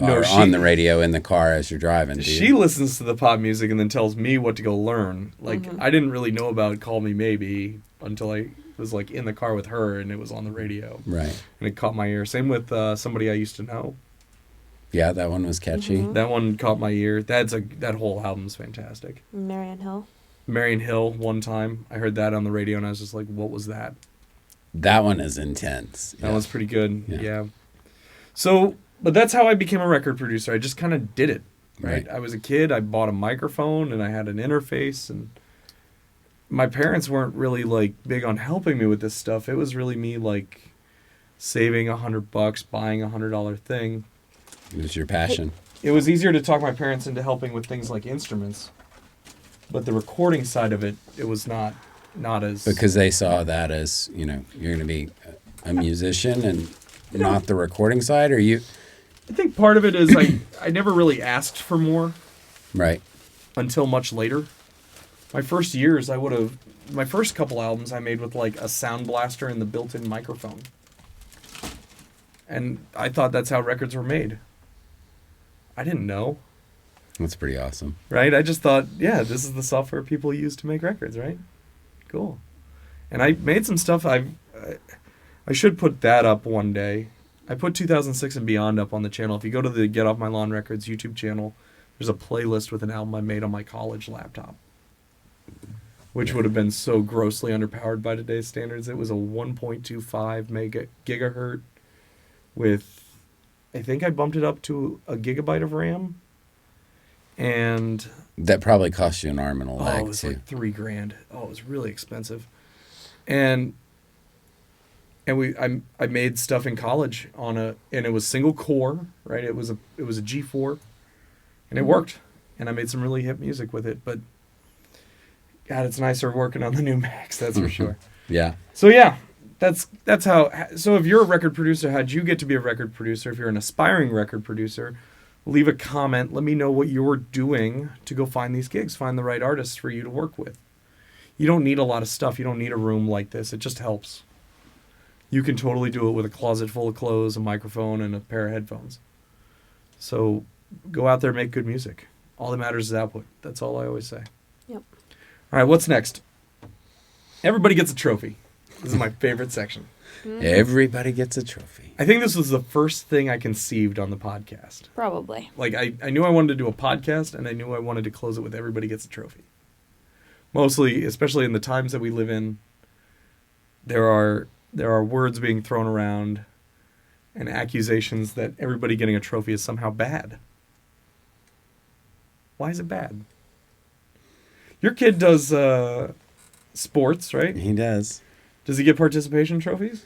are on the radio in the car as you're driving. Do She you? listens to the pop music and then tells me what to go learn. Like, I didn't really know about Call Me Maybe until I was, like, in the car with her and it was on the radio. Right. And it caught my ear. Same with Somebody I Used to Know. Yeah, that one was catchy. That one caught my ear. That whole album's fantastic. Marion Hill. Marion Hill, one time. I heard that on the radio and I was just like, what was that? That one is intense. That one's pretty good. Yeah. Yeah. So, but that's how I became a record producer. I just kind of did it, right? Right. I was a kid. I bought a microphone and I had an interface, and my parents weren't really like big on helping me with this stuff. It was really me like saving $100, buying $100 thing. It was your passion. It was easier to talk my parents into helping with things like instruments, but the recording side of it, it was not as Because they saw that as, you're going to be a musician and not the recording side, or you? I think part of it is I never really asked for more Right. until much later. My first years, my first couple albums I made with like a sound blaster and the built-in microphone. And I thought that's how records were made. I didn't know, That's pretty awesome. right? I just thought, yeah, this is the software people use to make records, right? Cool. And I made some stuff. I should put that up one day. I put 2006 and Beyond up on the channel. If you go to the Get Off My Lawn Records YouTube channel, there's a playlist with an album I made on my college laptop, which would have been so grossly underpowered by today's standards. It was a 1.25 gigahertz with, I think I bumped it up to a gigabyte of RAM. And That probably cost you an arm and a it leg, was too. like $3,000. Oh, it was really expensive. And I made stuff in college and it was single core, right? It was a G4, and it worked. And I made some really hip music with it. But God, it's nicer working on the new Macs, that's for sure. Yeah. So yeah, that's how. So if you're a record producer, how'd you get to be a record producer? If you're an aspiring record producer, leave a comment. Let me know what you're doing to go find these gigs, find the right artists for you to work with. You don't need a lot of stuff. You don't need a room like this. It just helps. You can totally do it with a closet full of clothes, a microphone, and a pair of headphones. So go out there and make good music. All that matters is output. That's all I always say. Yep. All right, what's next? Everybody gets a trophy. This is my favorite section. Everybody gets a trophy. I think this was the first thing I conceived on the podcast. Probably. Like, I knew I wanted to do a podcast, and I knew I wanted to close it with everybody gets a trophy. Mostly, especially in the times that we live in, there are words being thrown around and accusations that everybody getting a trophy is somehow bad. Why is it bad? Your kid does sports, right? He does. Does he get participation trophies?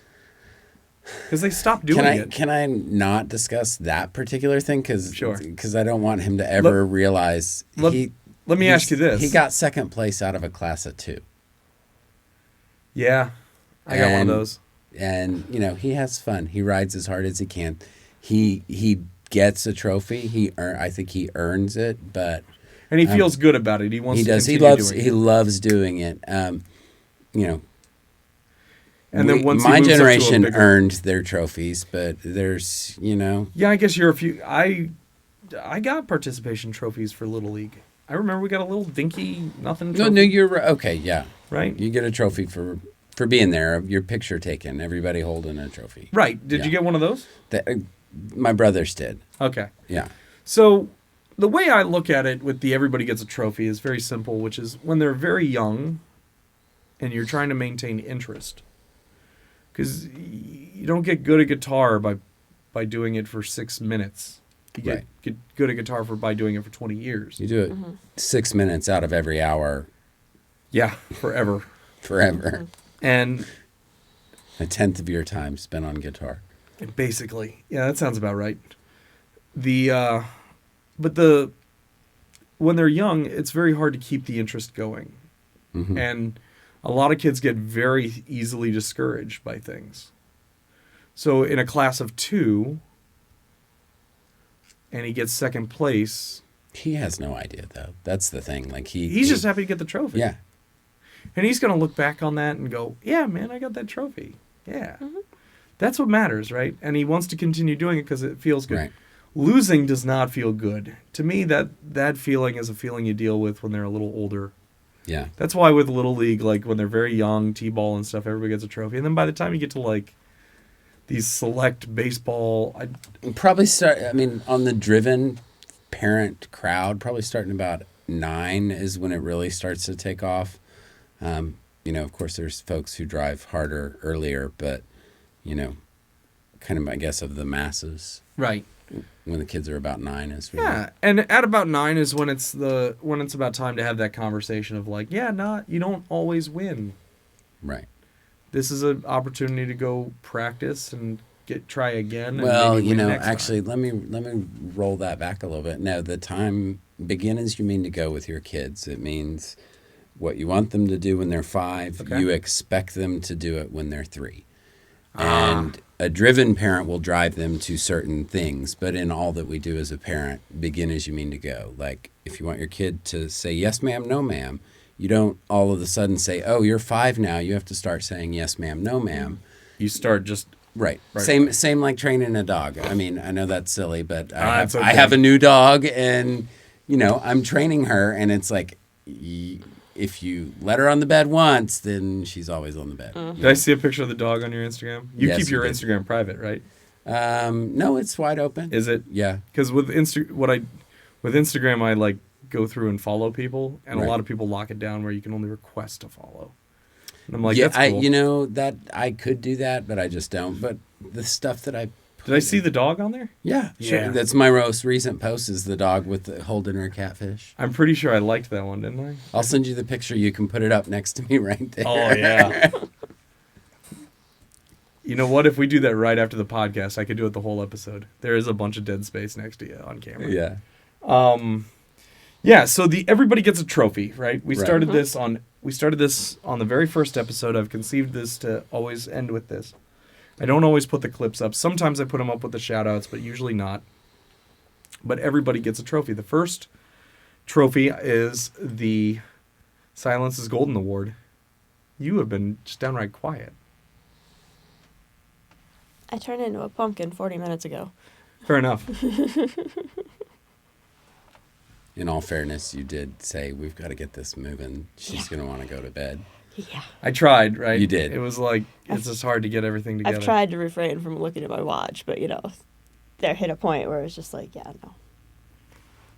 Because they stopped doing it. Can I not discuss that particular thing? Sure. Because I don't want him to ever realize Let me ask you this. He got second place out of a class of 2. Yeah, I got one of And- those. And, he has fun. He rides as hard as he can. He gets a trophy. I think he earns it, but And he feels good about it. He wants he to does. continue doing He it. loves doing it. And then once he my moves up to a generation bigger- earned their trophies, but there's, Yeah, I guess you're a few. I got participation trophies for Little League. I remember we got a little dinky nothing trophy. No, you're right. Okay, yeah. Right? You get a trophy for being there, your picture taken, everybody holding a trophy. Right. Did Yeah. you get one of those? My brothers did. Okay. Yeah. So the way I look at it with the everybody gets a trophy is very simple, which is when they're very young and you're trying to maintain interest. Because you don't get good at guitar by doing it for 6 minutes. You get good at guitar by doing it for 20 years. You do it 6 minutes out of every hour Yeah, forever. forever. And 1/10 of your time spent on guitar. basically, yeah, that sounds about right. When they're young, it's very hard to keep the interest going. Mhm. And a lot of kids get very easily discouraged by things. So in a class of 2, and he gets second place, He has no idea, though. That's the thing. Like he's just happy to get the trophy. Yeah. And he's going to look back on that and go, yeah, man, I got that trophy. Yeah. That's what matters, right? And he wants to continue doing it because it feels good. Right. losing does not feel good. To me, that feeling is a feeling you deal with when they're a little older. Yeah. That's why with Little League, like when they're very young, T-ball and stuff, everybody gets a trophy. And then by the time you get to like these select baseball, Probably on the driven parent crowd, probably starting about 9 is when it really starts to take off. Of course, there's folks who drive harder earlier, but, kind of, I guess, of the masses. right. When the kids are about 9 is really... Yeah, and at about 9 is when it's about time to have that conversation of like, you don't always win. Right. This is an opportunity to go practice and try again. Well, and maybe win next actually, time. let me roll that back a little bit. No, the time begin as you mean to go with your kids. It means what you want them to do when they're 5. Okay. You expect them to do it when they're 3. And a driven parent will drive them to certain things, but in all that we do as a parent, begin as you mean to go. Like, if you want your kid to say yes, ma'am, no, ma'am, you don't all of a sudden say, oh, you're 5 now. You have to start saying yes, ma'am, no, ma'am. You start just... Right. Right. Same like training a dog. I mean, I know that's silly, but It's okay. I have a new dog, and, I'm training her, and it's like... If you let her on the bed once, then she's always on the bed. Did I see a picture of the dog on your Instagram? You Yes, keep your you did. Instagram private, right? No, it's wide open. Is it? Yeah. Because with Instagram, I like go through and follow people, and Right. a lot of people lock it down where you can only request to follow. And I'm like, Yeah, that's cool. that I could do that, but I just don't. But the stuff that I... Did I see the dog on there? Yeah. Yeah. That's my most recent post is the dog with the holding her catfish. I'm pretty sure I liked that one, didn't I? I'll send you the picture. You can put it up next to me right there. Oh, yeah. You know what? If we do that right after the podcast, I could do it the whole episode. There is a bunch of dead space next to you on camera. Yeah. Yeah, so everybody gets a trophy, right? We Right. started this on the very first episode. I've conceived this to always end with this. I don't always put the clips up. Sometimes I put them up with the shout-outs, but usually not. But everybody gets a trophy. The first trophy is the Silence is Golden Award. You have been just downright quiet. I turned into a pumpkin 40 minutes ago. Fair enough. In all fairness, you did say, we've got to get this moving. She's Yeah. going to want to go to bed. Yeah. I tried, right? You did. It was like, it's just hard to get everything together. I've tried to refrain from looking at my watch, but, there hit a point where it's just like, yeah, no.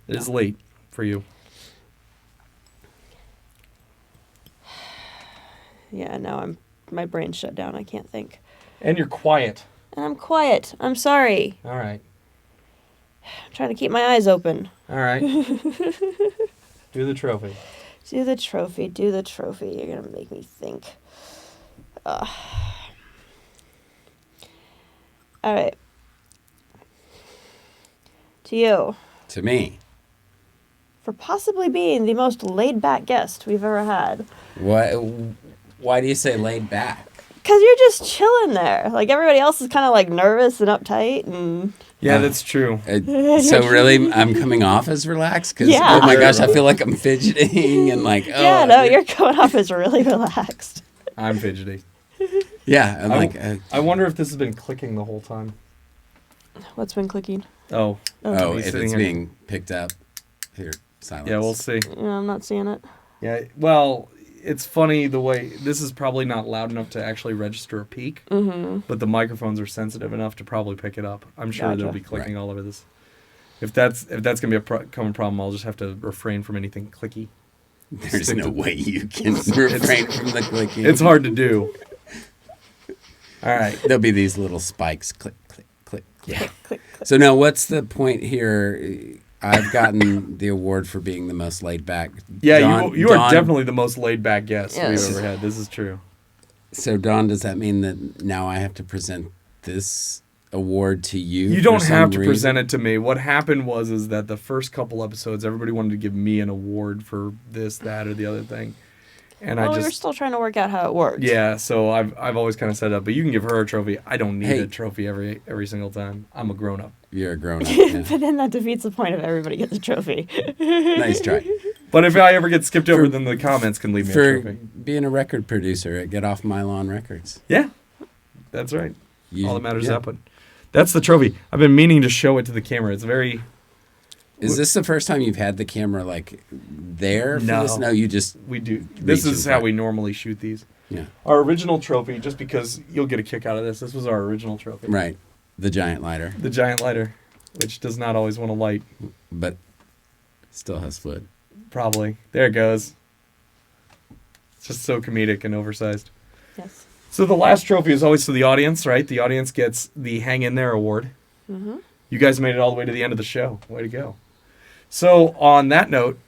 It is late for you. Yeah, now my brain's shut down. I can't think. And you're quiet. And I'm quiet. I'm sorry. All right. I'm trying to keep my eyes open. All right. Do the trophy. Do the trophy. Do the trophy. You're going to make me think. All right. To you. To me. For possibly being the most laid-back guest we've ever had. Why do you say laid back? Because you're just chilling there. Like, everybody else is kind of, like, nervous and uptight and... Yeah, that's true. So really, I'm coming off as relaxed? Because, Yeah. oh my gosh, I feel like I'm fidgeting and like, oh. Yeah, no, you're coming off as really relaxed. I'm fidgety. Yeah, I'm I like, I wonder if this has been clicking the whole time. What's been clicking? Oh. oh, He's if sitting it's here. being picked up. Here, silence. Yeah, we'll see. I'm not seeing it. Yeah, well, it's funny the way this is probably not loud enough to actually register a peak, but the microphones are sensitive enough to probably pick it up. I'm sure Gotcha. they'll be clicking Right. all over this. If that's gonna be a common problem, I'll just have to refrain from anything clicky. There's Stick no to- way you can refrain from the clicking. It's hard to do. All right. There'll be these little spikes. Click, click, click. Yeah. Click, click. So now what's the point here? I've gotten the award for being the most laid back. Yeah, Dawn- you are Dawn- definitely the most laid back guest Yes. we've ever had. This is true. So Dawn, does that mean that now I have to present this award to you? You for don't some have to reason? present it to me. What happened is that the first couple episodes, everybody wanted to give me an award for this, that, or the other thing, and Well, I we were just still trying to work out how it worked. yeah. So I've always kind of said that, but you can give her a trophy. I don't need Hey. a trophy every single time. I'm a grown up. You're a grown up. Yeah. But then that defeats the point of everybody gets a trophy. Nice try. But if I ever get skipped over, then the comments can leave me a For trophy. being a record producer at Get Off My Lawn Records. Yeah, that's right. You- All that matters is yeah. output. That's the trophy. I've been meaning to show it to the camera. It's very... Is this the first time you've had the camera like there for No. this? No, you just We do. This reach is and how grab. we normally shoot these. yeah. Our original trophy, just because you'll get a kick out of this, this was our original trophy. Right. The giant lighter, The giant lighter, which does not always want to light. but still has fluid. Probably. There it goes. It's just so comedic and oversized. Yes. So the last trophy is always to the audience, right? The audience gets the Hang In There award. Mm-hmm. You guys made it all the way to the end of the show. Way to go. So on that note,